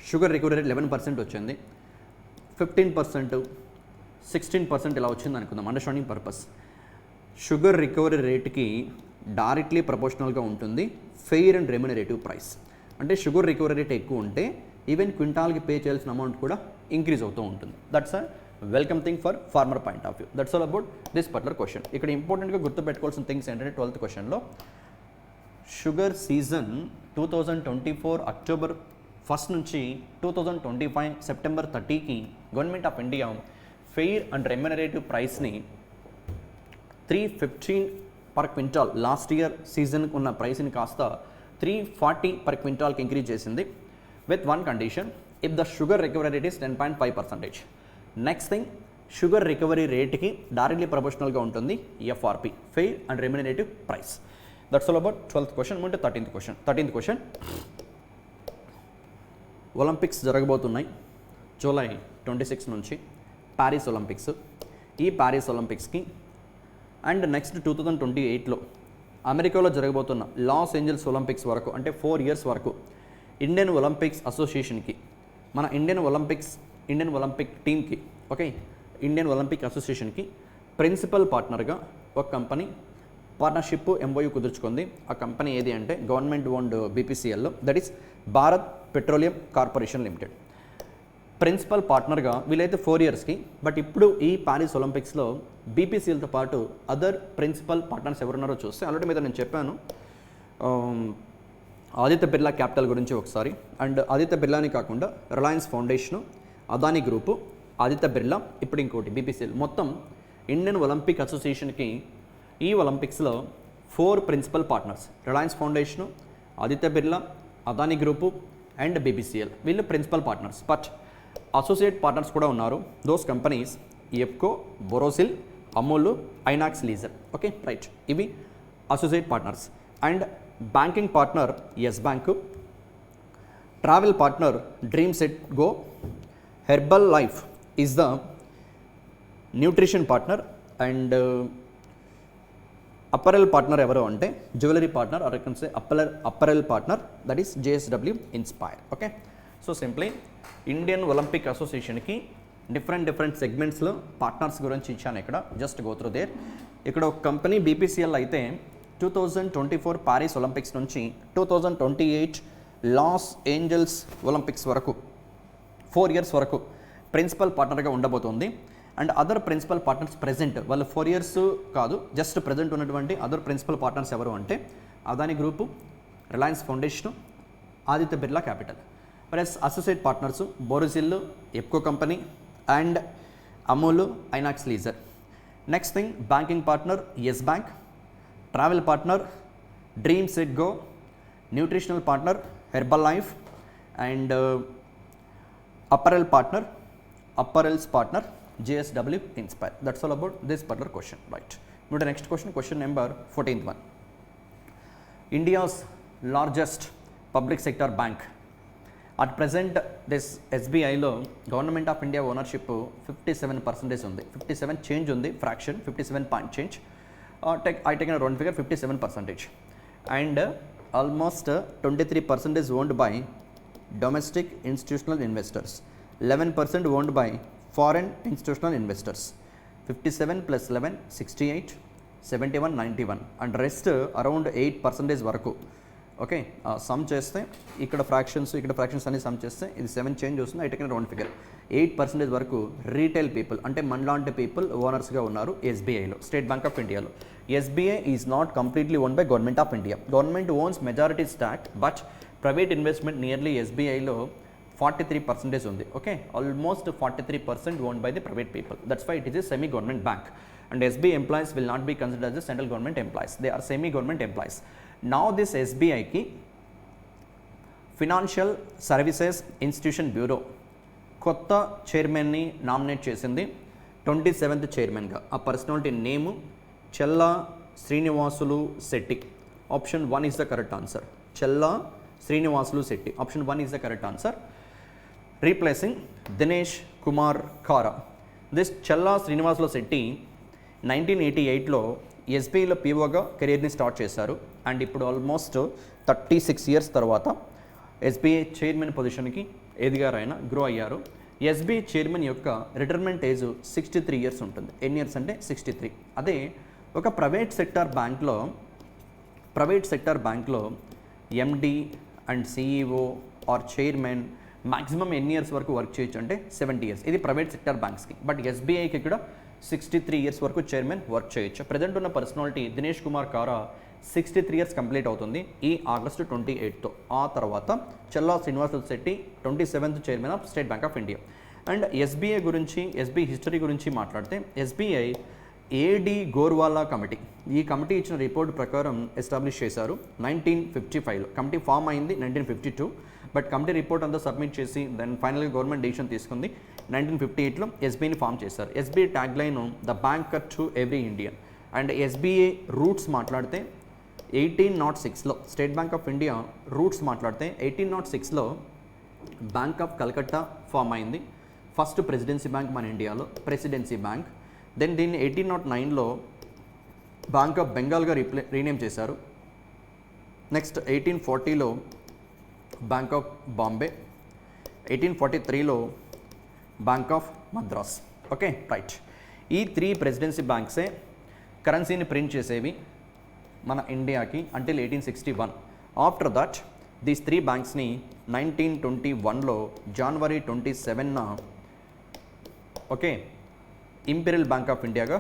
షుగర్ రికవరీ రేట్ 11% వచ్చింది, 15%, 16% ఇలా వచ్చింది అనుకుందాం అండర్స్టాండింగ్ పర్పస్. షుగర్ రికవరీ రేట్కి డైరెక్ట్లీ ప్రపోర్షనల్గా ఉంటుంది ఫెయిర్ అండ్ రెమ్యునరేటివ్ ప్రైస్. అంటే షుగర్ రికవరీ రేట్ ఎక్కువ ఉంటే ఈవెన్ క్వింటాల్కి పే చేయాల్సిన అమౌంట్ కూడా ఇంక్రీజ్ అవుతూ ఉంటుంది. That's a welcome thing for farmer point of view. That's all about this particular question. ఇక్కడ ఇంపార్టెంట్గా గుర్తుపెట్టుకోవాల్సిన థింగ్స్ ఏంటంటే 12th క్వశ్చన్లో షుగర్ సీజన్ 2024 అక్టోబర్ 1 నుంచి 2025 సెప్టెంబర్ 30కి government of India fair and remunerative ప్రైస్ని 315 పర్ క్వింటాల్ లాస్ట్ ఇయర్ సీజన్కి ఉన్న ప్రైస్ని కాస్త 340 పర్ క్వింటాల్కి ఇంక్రీజ్ చేసింది with one condition, if the sugar recovery rate is 10.5%. Next thing, sugar recovery రేట్కి డైరెక్ట్లీ ప్రపోర్షనల్గా ఉంటుంది FRP fair and remunerative price. That's all about 12th question. ముందు 13th క్వశ్చన్. ఒలింపిక్స్ జరగబోతున్నాయి జూలై 26 నుంచి, ప్యారిస్ ఒలింపిక్స్. ఈ Paris ఒలింపిక్స్కి and next 2028లో అమెరికాలో జరగబోతున్న లాస్ ఏంజల్స్ ఒలింపిక్స్ వరకు అంటే 4 years వరకు ఇండియన్ ఒలింపిక్స్ అసోసియేషన్కి, మన ఇండియన్ ఒలింపిక్ టీమ్కి, ఓకే, ఇండియన్ ఒలింపిక్ అసోసియేషన్కి ప్రిన్సిపల్ పార్ట్నర్గా ఒక కంపెనీ పార్ట్నర్షిప్ ఎంఓయూ కుదుర్చుకుంది. ఆ కంపెనీ ఏది అంటే government owned BPCL, that is Bharat petroleum corporation limited. Principal పార్ట్నర్గా వీలైతే 4 yearsకి, బట్ ఇప్పుడు ఈ ప్యారిస్ ఒలింపిక్స్లో బీపీసీఎల్తో పాటు అదర్ ప్రిన్సిపల్ పార్ట్నర్స్ ఎవరున్నారో చూస్తే ఆల్రెడీ మీద నేను చెప్పాను ఆదిత్య బిర్లా క్యాపిటల్ గురించి ఒకసారి. అండ్ ఆదిత్య బిర్లాని కాకుండా Reliance foundation, Adani group, Aditya Birla, ఇప్పుడు ఇంకోటి బీపీసీఎల్. మొత్తం ఇండియన్ ఒలింపిక్ అసోసియేషన్కి ఈ ఒలింపిక్స్లో 4 principal partners, Reliance foundation, Aditya Birla, Adani group and BPCL, వీళ్ళు principal partners. But associate partners కూడా ఉన్నారు. Those companies IFFCO, Borosil, Amul, INOX leisure. Okay, right, ఇవి associate partners. And banking partner Yes bank, travel partner dream set go, Herbalife is the nutrition partner. And apparel partner ఎవరు అంటే jewellery partner or I can say apparel partner, that is JSW inspire. Okay, so simply Indian Olympic అసోసియేషన్కి different సెగ్మెంట్స్లో partners గురించి ఇచ్చాను ఇక్కడ. Just go through there. ఇక్కడ ఒక company BPCL అయితే 2024 Paris Olympics నుంచి 2028 Los Angeles Olympics వరకు 4 years వరకు principal పార్ట్నర్గా ఉండబోతోంది. And other principal partners present, వాళ్ళు 4 years కాదు, జస్ట్ ప్రెజెంట్ ఉన్నటువంటి అదర్ ప్రిన్సిపల్ పార్ట్నర్స్ ఎవరు అంటే Adani group, Reliance foundation, Aditya Birla capital. Plus associate partners Borosil, IFFCO company and Amul, INOX leisure. Next thing, banking partner Yes bank, travel partner dream set go, nutritional partner Herbalife and apparels partner JSW inspire. That's all about this particular question. Right, ఇప్పుడు next question number 14th one. India's largest public sector bank at present this SBIలో government of India ownership 57% ఉంది. 57 change ఉంది, fraction 57 point change. I taken a round figure 57%. And almost 23% owned by domestic institutional investors, 11% owned by foreign institutional investors. 57 plus 11 68, 71 91 and rest around 8% వరకు. Okay, some చేస్తే ఇక్కడ fractions అన్ని some చేస్తే ఇది 7 change వస్తుంది. I taken round figure 8% వరకు retail people అంటే మనలాంటి పీపుల్ ఓనర్స్గా ఉన్నారు SBIలో, స్టేట్ బ్యాంక్ ఆఫ్ ఇండియాలో. SBI is not completely own by government of India. Government owns majority stock, but private investment nearly SBIలో 43% ఉంది. Okay, almost 43% owned by the private people. That's why it is a semi government bank. And SBI employees will not be considered as the central government employees. They are semi government employees. Now this SBIకి financial services institution bureau కొత్త చైర్మన్ని nominate చేసింది 27th చైర్మన్గా. ఆ personality name Chella Srinivasulu Setty. Option 1 is the correct answer. Chella Srinivasulu Setty, option 1 is the correct answer. Replacing Dinesh Kumar Khara. This Challa Srinivasulu Setty 1988లో ఎస్బీఐలో పీఓగా కెరీర్ని స్టార్ట్ చేశారు. అండ్ ఇప్పుడు ఆల్మోస్ట్ 36 ఇయర్స్ తర్వాత ఎస్బీఐ చైర్మన్ పొజిషన్కి ఎదిగారు, ఆయన గ్రో అయ్యారు. ఎస్బీఐ చైర్మన్ యొక్క రిటైర్మెంట్ ఏజ్ 63 ఇయర్స్ ఉంటుంది. ఎన్ని ఇయర్స్ అంటే 63. అదే ఒక ప్రైవేట్ సెక్టార్ బ్యాంక్లో MD and CEO or chairman maximum ఎన్ని ఇయర్స్ వరకు వర్క్ చేయొచ్చు అంటే 70 ఇయర్స్. ఇది ప్రైవేట్ సెక్టార్ బ్యాంక్స్కి. బట్ ఎస్బీఐకి ఇక్కడ 63 ఇయర్స్ వరకు చైర్మన్ వర్క్ చేయొచ్చు. ప్రజెంట్ ఉన్న personality Dinesh Kumar Khara 63 years complete అవుతుంది ఈ ఆగస్టు 28తో. ఆ తర్వాత Challa Srinivasulu Setty 27th chairman of State bank of India. And SBI గురించి, ఎస్బీఐ హిస్టరీ గురించి మాట్లాడితే ఎస్బీఐ ఏడి గోర్వాలా కమిటీ, ఈ కమిటీ ఇచ్చిన రిపోర్ట్ ప్రకారం ఎస్టాబ్లిష్ చేశారు 1955లో. కమిటీ ఫామ్ అయింది 1952, బట్ కమిటీ రిపోర్ట్ అంతా సబ్మిట్ చేసి దెన్ ఫైనల్గా గవర్నమెంట్ డెసిషన్ తీసుకుంది 1958లో ఎస్బీఐని ఫామ్ చేశారు. SBI tag line the banker to every Indian. And SBI roots మాట్లాడితే 1806లో State bank of India roots మాట్లాడితే 1806లో బ్యాంక్ ఆఫ్ కలకత్తా ఫామ్ అయింది. ఫస్ట్ ప్రెసిడెన్సీ బ్యాంక్ మన ఇండియాలో, ప్రెసిడెన్సీ బ్యాంక్. దెన్ దీన్ని 1809లో బ్యాంక్ ఆఫ్ బెంగాల్గా రీనేమ్ చేశారు. నెక్స్ట్ 1840లో బ్యాంక్ ఆఫ్ బాంబే, 1843లో bank of Madras. Okay right. ఈ 3 ప్రెసిడెన్సీ బ్యాంక్సే కరెన్సీని ప్రింట్ చేసేవి మన ఇండియాకి అంటిల్ 1861. ఆఫ్టర్ దట్ దీస్ 3 బ్యాంక్స్ని 1921లో జనవరి 27న ఓకే ఇంపీరియల్ బ్యాంక్ ఆఫ్ ఇండియాగా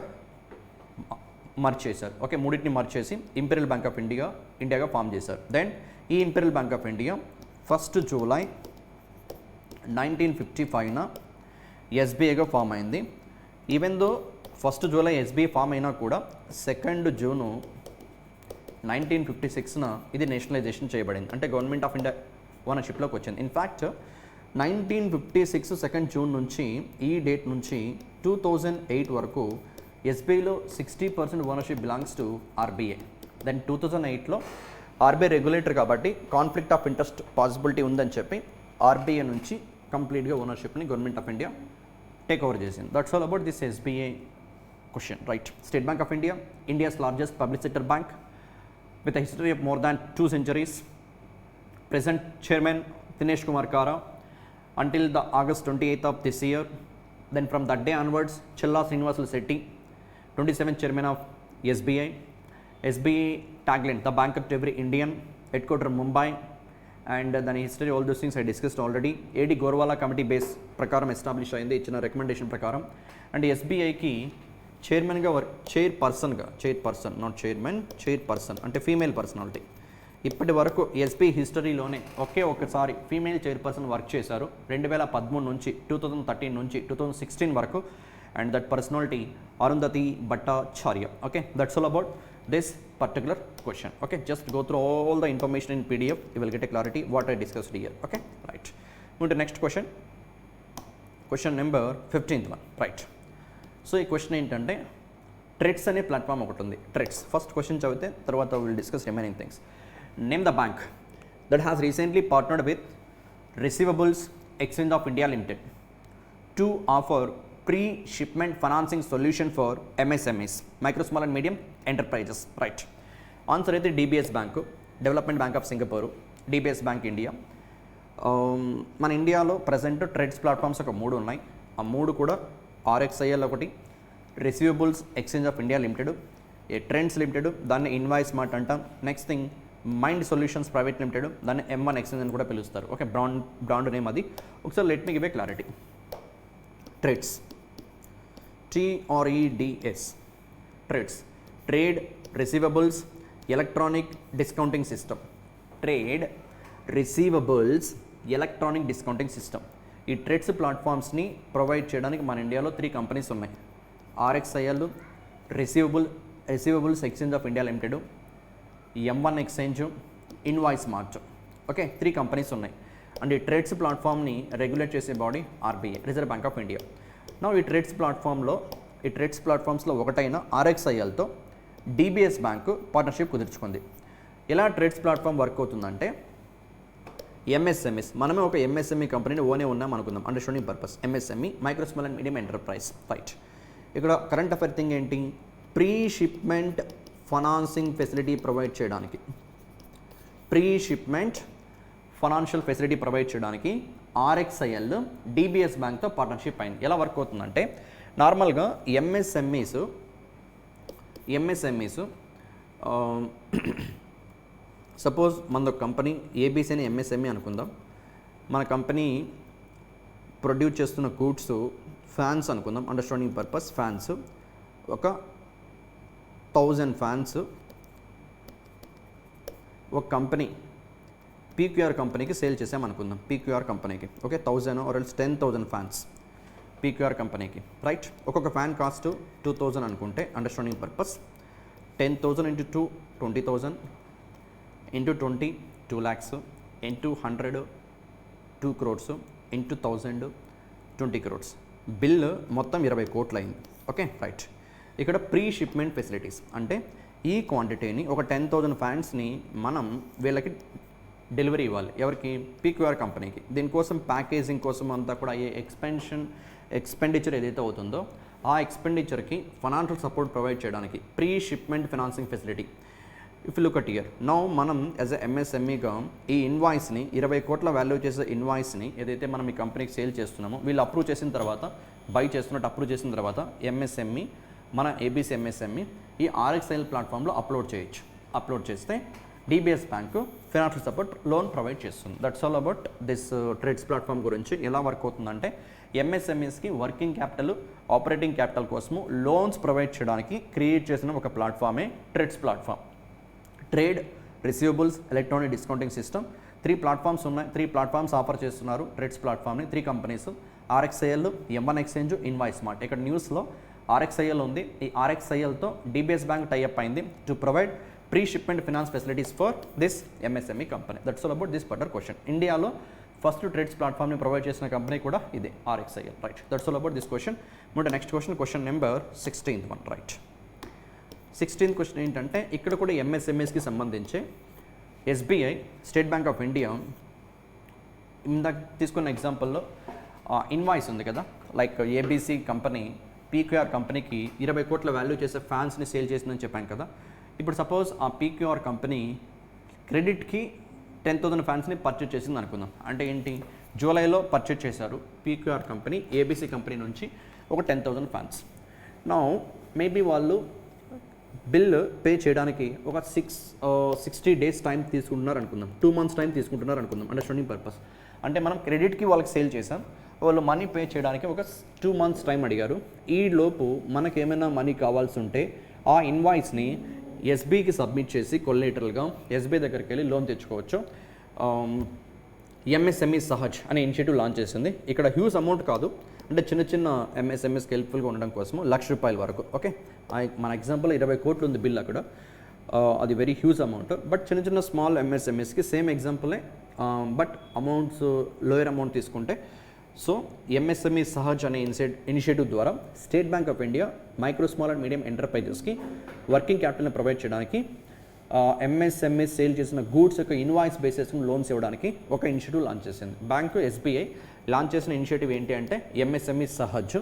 మర్జ్ చేశారు. ఓకే, మూడింటిని మర్జ్ చేసి ఇంపీరియల్ బ్యాంక్ ఆఫ్ ఇండియాగా ఫామ్ చేశారు. దెన్ ఈ imperial bank of India 1 July 1955న ఎస్బీఐగా ఫామ్ అయింది. Even though 1 July SBI form అయినా కూడా 2 జూను 1956న ఇది నేషనలైజేషన్ చేయబడింది, అంటే గవర్నమెంట్ ఆఫ్ ఇండియా ఓనర్షిప్లోకి వచ్చింది. ఇన్ఫ్యాక్ట్ 1956 2 జూన్ నుంచి ఈ డేట్ నుంచి 2008 వరకు ఎస్బీఐలో 60% ownership belongs to RBI. Then 2008లో ఆర్బీఐ రెగ్యులేటర్ కాబట్టి కాన్ఫ్లిక్ట్ ఆఫ్ ఇంట్రెస్ట్ పాసిబిలిటీ ఉందని చెప్పి ఆర్బీఐ నుంచి కంప్లీట్గా ఓనర్షిప్ని government of India take over చేసింది. That's all about this SBI question right. State bank of India, India's largest public sector bank with a history of more than 2 centuries. Present chairman Dinesh Kumar Kara until the August 28th of this year. Then from that day onwards, Challa Srinivasulu Setty, 27th chairman of SBI. SBI tagline, the bank of every Indian, headquarter Mumbai. And then history, all those things I discussed already. AD Gorwala committee base prakaram established ayindi, ichina recommendation prakaram. And SBI ki చైర్మన్గా chairperson not chairman, chairperson అంటే female personality. ఇప్పటి వరకు SB హిస్టరీలోనే ఒకే ఒకసారి female chairperson work చేశారు 2013 నుంచి 2013 నుంచి 2016 వరకు. And that personality Arundhati Bhattacharya. Okay, that's all about this particular question. Okay, just go through all the information in PDF, you will get a clarity what I discussed here. Okay right. Move to next question, question number 15th one right. So ఈ question ఏంటంటే TReDS అనే platform ఒకటి ఉంది. TReDS first question చదివితే తర్వాత will discuss remaining things. Name the bank that has recently partnered with receivables exchange of India limited to offer pre shipment financing solution for MSMEs, micro small and medium enterprises. Right. Answer అయితే DBS bank, development bank of Singapore, DBS bank India. మన ఇండియాలో present TReDS platforms ఒక 3 ఉన్నాయి. ఆ 3 కూడా RXIL ఒకటి, receivables exchange of India limited, trends limited, దాన్ని invoice mart అంటాం. Next thing mind solutions private limited, దాన్ని M1 ఎక్స్చేంజ్ అని కూడా పిలుస్తారు. ఓకే, బ్రాండ్ నేమ్ అది. ఒకసారి let me give a clarity. TReDS, TREDS, trades, trade receivables electronic discounting system. Trade receivables electronic discounting system. ఈ trades ప్లాట్ఫామ్స్ని provide చేయడానికి మన ఇండియాలో 3 కంపెనీస్ ఉన్నాయి. RXIL, receivables exchange of India limited, M1 exchange, invoice mart. Okay, 3 companies ఉన్నాయి. And ఈ trades ప్లాట్ఫామ్ని regulate చేసే body RBI, reserve bank of India. నా ఈ ట్రేడ్స్ ప్లాట్ఫామ్స్లో ఒకటైన RXILతో DBS బ్యాంకు పార్ట్నర్షిప్ కుదుర్చుకుంది. ఎలా ట్రేడ్స్ ప్లాట్ఫామ్ వర్క్ అవుతుందంటే ఎంఎస్ఎంఈస్, మనమే ఒక ఎంఎస్ఎంఈ కంపెనీని ఓనే ఉన్నాం అనుకుందాం, understanding purpose. MSME micro small and medium enterprise, right. ఇక్కడ కరెంట్ అఫైర్ థింగ్ ఏంటి, pre shipment financing facility provide చేయడానికి, pre shipment financial facility provide చేయడానికి ఆర్ఎక్స్ఐఎల్ డిబిఎస్ బ్యాంక్తో పార్ట్నర్షిప్ అయింది. ఎలా వర్క్ అవుతుందంటే, నార్మల్గా ఎంఎస్ఎంఈస్ సపోజ్ మనది ఒక కంపెనీ ఏబీసీ అని ఎంఎస్ఎంఈ అనుకుందాం. మన కంపెనీ ప్రొడ్యూస్ చేస్తున్న గూడ్స్ ఫ్యాన్స్ అనుకుందాం, అండర్స్టాండింగ్ పర్పస్. ఫ్యాన్స్ ఒక 1000 ఫ్యాన్స్ ఒక కంపెనీ పీక్యూఆర్ కంపెనీకి సేల్ చేసామనుకుందాం. పీక్యూఆర్ కంపెనీకి okay 1000 or else 10,000 fans PQR కంపెనీకి, రైట్. ఒక్కొక్క ఫ్యాన్ కాస్ట్ 2000 అనుకుంటే, understanding purpose. 10,000 into 2 20,000 into 20 2 lakhs into 100 2 crores into 1000 20 crores. Bill మొత్తం 20 కోట్లు అయింది. Okay right. ఇక్కడ ప్రీ షిప్మెంట్ ఫెసిలిటీస్ అంటే ఈ క్వాంటిటీని ఒక 10,000 ఫ్యాన్స్ని మనం వీళ్ళకి డెలివరీ ఇవ్వాలి. ఎవరికి, పీక్యూఆర్ కంపెనీకి. దీనికోసం ప్యాకేజింగ్ కోసం అంతా కూడా ఏ ఎక్స్పెండిచర్ ఏదైతే అవుతుందో ఆ ఎక్స్పెండిచర్కి ఫైనాన్షియల్ సపోర్ట్ ప్రొవైడ్ చేయడానికి pre shipment financing facility. If look at year now, మనం యాజ్ ఎ ఎంఎస్ఎంఈగా ఈ ఇన్వాయిస్ని 20 కోట్ల వాల్యూ చేసే ఇన్వాయిస్ని ఏదైతే మనం ఈ కంపెనీకి సేల్ చేస్తున్నామో వీళ్ళు అప్రూవ్ చేసిన తర్వాత, బై చేస్తున్నట్టు అప్రూవ్ చేసిన తర్వాత ఎంఎస్ఎంఈ, మన ఏబీసీ ఎంఎస్ఎంఈ ఈ ఆర్ఎక్స్ఐఎల్ ప్లాట్ఫామ్లో అప్లోడ్ చేయొచ్చు. అప్లోడ్ చేస్తే DBS bank financial support loan provide చేస్తుంది. That's all about this TReDS platform గురించి. ఎలా వర్క్ అవుతుందంటే, ఎంఎస్ఎంఈస్కి వర్కింగ్ క్యాపిటల్, ఆపరేటింగ్ క్యాపిటల్ కోసము లోన్స్ ప్రొవైడ్ చేయడానికి క్రియేట్ చేసిన ఒక ప్లాట్ఫామే TReDS platform. Trade, receivables, electronic discounting system, 3 platforms ఉన్నాయి. 3 ప్లాట్ఫామ్స్ ఆఫర్ చేస్తున్నారు ట్రేడ్స్ ప్లాట్ఫామ్ని. 3 companies, RXIL, M1 exchange, invoice smart. ఇక్కడ న్యూస్లో ఆర్ఎక్స్ఐఎల్ ఉంది. ఈ ఆర్ఎక్స్ఐఎల్తో డిబిఎస్ బ్యాంక్ టైఅప్ అయింది to provide pre shipment finance facilities for this MSME company. That's all about this particular question. ఇండియాలో ఫస్ట్ ట్రేడ్స్ ప్లాట్ఫామ్ని ప్రొవైడ్ చేసిన కంపెనీ కూడా ఇదే, RXIL, right. That's all about this question. ముందు next question, question number 16th one, right. 16th question ఏంటంటే, ఇక్కడ కూడా ఎంఎస్ఎంఈస్కి సంబంధించి SBI, State bank of India ఇందాక తీసుకున్న ఎగ్జాంపుల్లో ఇన్వాయిస్ ఉంది కదా, లైక్ ఏబీసీ కంపెనీ పీక్యూఆర్ కంపెనీకి 20 కోట్ల వాల్యూ చేసే ఫ్యాన్స్ని సేల్ చేసిందని చెప్పాను కదా. ఇప్పుడు సపోజ్ ఆ పీక్యూఆర్ కంపెనీ క్రెడిట్కి 10,000 ఫ్యాన్స్ని పర్చేజ్ చేసింది అనుకుందాం. అంటే ఏంటి, జూలైలో పర్చేజ్ చేశారు పీక్యూఆర్ కంపెనీ ఏబీసీ కంపెనీ నుంచి ఒక 10,000 ఫ్యాన్స్. నౌ మేబీ వాళ్ళు బిల్ పే చేయడానికి ఒక 60 days టైం తీసుకుంటున్నారు అనుకుందాం, 2 months టైం తీసుకుంటున్నారు అనుకుందాం, అండర్స్టాండింగ్ పర్పస్. అంటే మనం క్రెడిట్కి వాళ్ళకి సేల్ చేసాం, వాళ్ళు మనీ పే చేయడానికి ఒక 2 months టైం అడిగారు. ఈ లోపు మనకి ఏమైనా మనీ కావాల్సి ఉంటే ఆ ఇన్వాయిస్ని ఎస్బీకి సబ్మిట్ చేసి కొల్లేటరల్గా ఎస్బీ దగ్గరికి వెళ్ళి లోన్ తెచ్చుకోవచ్చు. ఎంఎస్ఎంఈ సహజ్ అనే ఇనిషియేటివ్ లాంచ్ చేసింది. ఇక్కడ హ్యూజ్ అమౌంట్ కాదు, అంటే చిన్న చిన్న ఎంఎస్ఎంఈస్కి హెల్ప్ఫుల్గా ఉండడం కోసము ₹1,00,000 వరకు. ఓకే, మన ఎగ్జాంపుల్ 20 కోట్లు ఉంది బిల్ అక్కడ, అది వెరీ హ్యూజ్ అమౌంట్. బట్ చిన్న చిన్న small ఎంఎస్ఎంఈస్కి same ఎగ్జాంపులే, but amounts lower amount తీసుకుంటే. సో ఎంఎస్ఎంఈ సహజ్ అనే ఇనిషియేటివ్ ద్వారా state bank of India micro small and medium ఎంటర్ప్రైజెస్కి working క్యాపిటల్ని provide చేయడానికి, ఎంఎస్ఎంఈ సేల్ చేసిన గూడ్స్ యొక్క ఇన్వాయిస్ బేసిస్ లోన్స్ ఇవ్వడానికి ఒక ఇనిషియేటివ్ లాంచ్ చేసింది బ్యాంకు. ఎస్బీఐ లాంచ్ చేసిన ఇనిషియేటివ్ ఏంటి అంటే ఎంఎస్ఎంఈ సహజ్.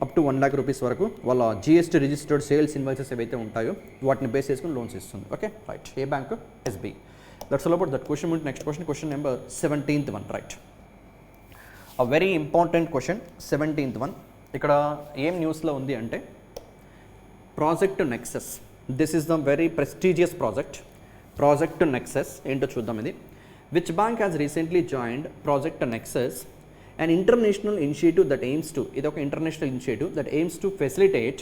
అప్ టు ₹1,00,000 వరకు వాళ్ళ జిఎస్టీ రిజిస్టర్డ్ సేల్స్ ఇన్వాయిసెస్ ఏవైతే ఉంటాయో వాటిని బేస్ చేసుకుని లోన్స్ ఇస్తుంది. Okay right. A bank? SBI. That's all about that question. Next question, question number 17th one, right. A very important question, 17th one. ఇక్కడ ఏం న్యూస్లో ఉంది అంటే, project Nexus. This is the very prestigious project Nexus. ఏంటో చూద్దాం ఇది. Which bank has recently joined project Nexus, an international initiative that aims to, ఇది ఒక international initiative that aims to facilitate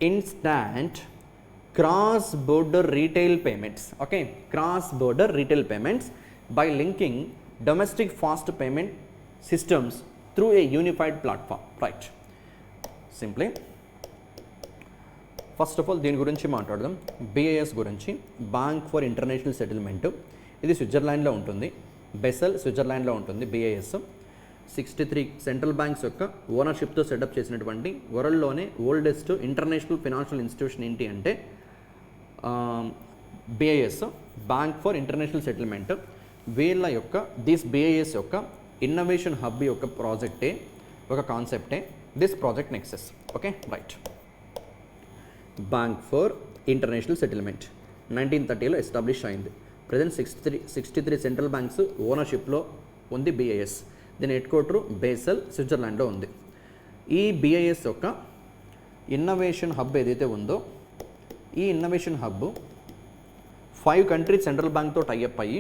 instant cross border retail payments. Okay, cross border retail payments by linking domestic fast payment systems through a unified platform, right. Simply first of all దీని గురించి మాట్లాడదాం. BIS గురించి, bank for international settlement. ఇది స్విట్జర్లాండ్లో ఉంటుంది, Bessel స్విట్జర్లాండ్లో ఉంటుంది BIS. 63 central banks యొక్క ఓనర్షిప్తో setup చేసినటువంటి వరల్డ్లోనే ఓల్డెస్ట్ ఇంటర్నేషనల్ ఫైనాన్షియల్ ఇన్స్టిట్యూషన్ ఏంటి అంటే BIS, bank for international settlement. వీళ్ళ యొక్క దిస్ బిఐఎస్ యొక్క ఇన్నోవేషన్ హబ్ యొక్క ప్రాజెక్టే ఒక కాన్సెప్టే this project Nexus. Okay right. Bank for international settlement 1930లో ఎస్టాబ్లిష్ అయింది. ప్రజెంట్ 63 సెంట్రల్ బ్యాంక్స్ ఓనర్షిప్లో ఉంది బిఐఎస్. దీని హెడ్ క్వార్టర్ బేసల్ స్విట్జర్లాండ్లో ఉంది. ఈ బిఐఎస్ యొక్క ఇన్నోవేషన్ హబ్ ఏదైతే ఉందో ఈ ఇన్నోవేషన్ హబ్ 5 కంట్రీస్ సెంట్రల్ బ్యాంక్తో టైఅప్ అయ్యి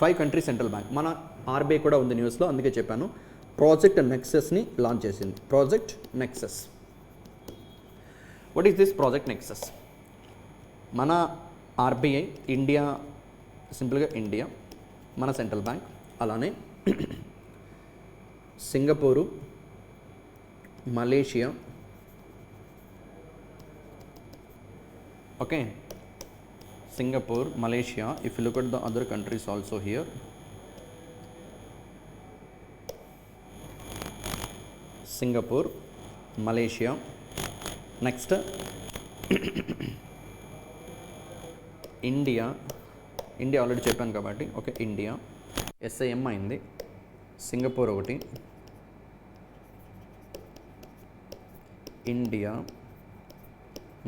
5 కంట్రీస్ సెంట్రల్ బ్యాంక్ మన ఆర్బీఐ కూడా ఉంది న్యూస్లో, అందుకే చెప్పాను. ప్రాజెక్ట్ నెక్సస్ని లాంచ్ చేసింది. Project Nexus. What is this project Nexus? మన ఆర్బీఐ ఇండియా, సింపుల్గా ఇండియా మన సెంట్రల్ బ్యాంక్, అలానే Singapore, Malaysia, okay, Singapore, Malaysia, if you look at the other countries also here, Singapore, Malaysia, next India already చెప్పాను కాబట్టి okay, India SIM అయింది, Singapore ఒకటి, India,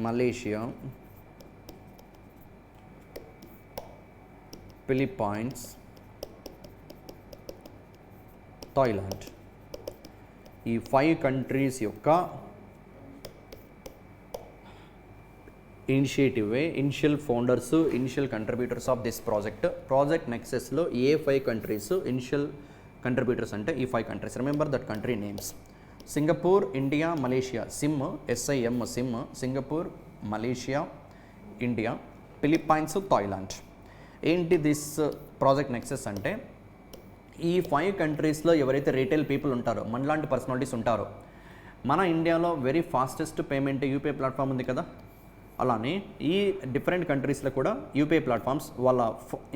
Malaysia, Philippines, Thailand. ఈ 5 countries యొక్క ఇనిషియేటివే initial founders, initial contributors of this project నెక్సస్లో ఏ 5 countries initial contributors అంటే ఈ 5 countries. Remember that country names: Singapore, India, Malaysia. SIM, Singapore, Malaysia, India, Philippines, Thailand. ఏంటి దిస్ ప్రాజెక్ట్ నెక్సస్ అంటే, ఈ 5 కంట్రీస్లో ఎవరైతే రీటైల్ పీపుల్ ఉంటారో, మనలాంటి పర్సనాలిటీస్ ఉంటారో, మన ఇండియాలో very fastest payment UPI platform ఉంది కదా, అలానే ఈ డిఫరెంట్ కంట్రీస్లో కూడా యూపీఐ ప్లాట్ఫామ్స్ వాళ్ళ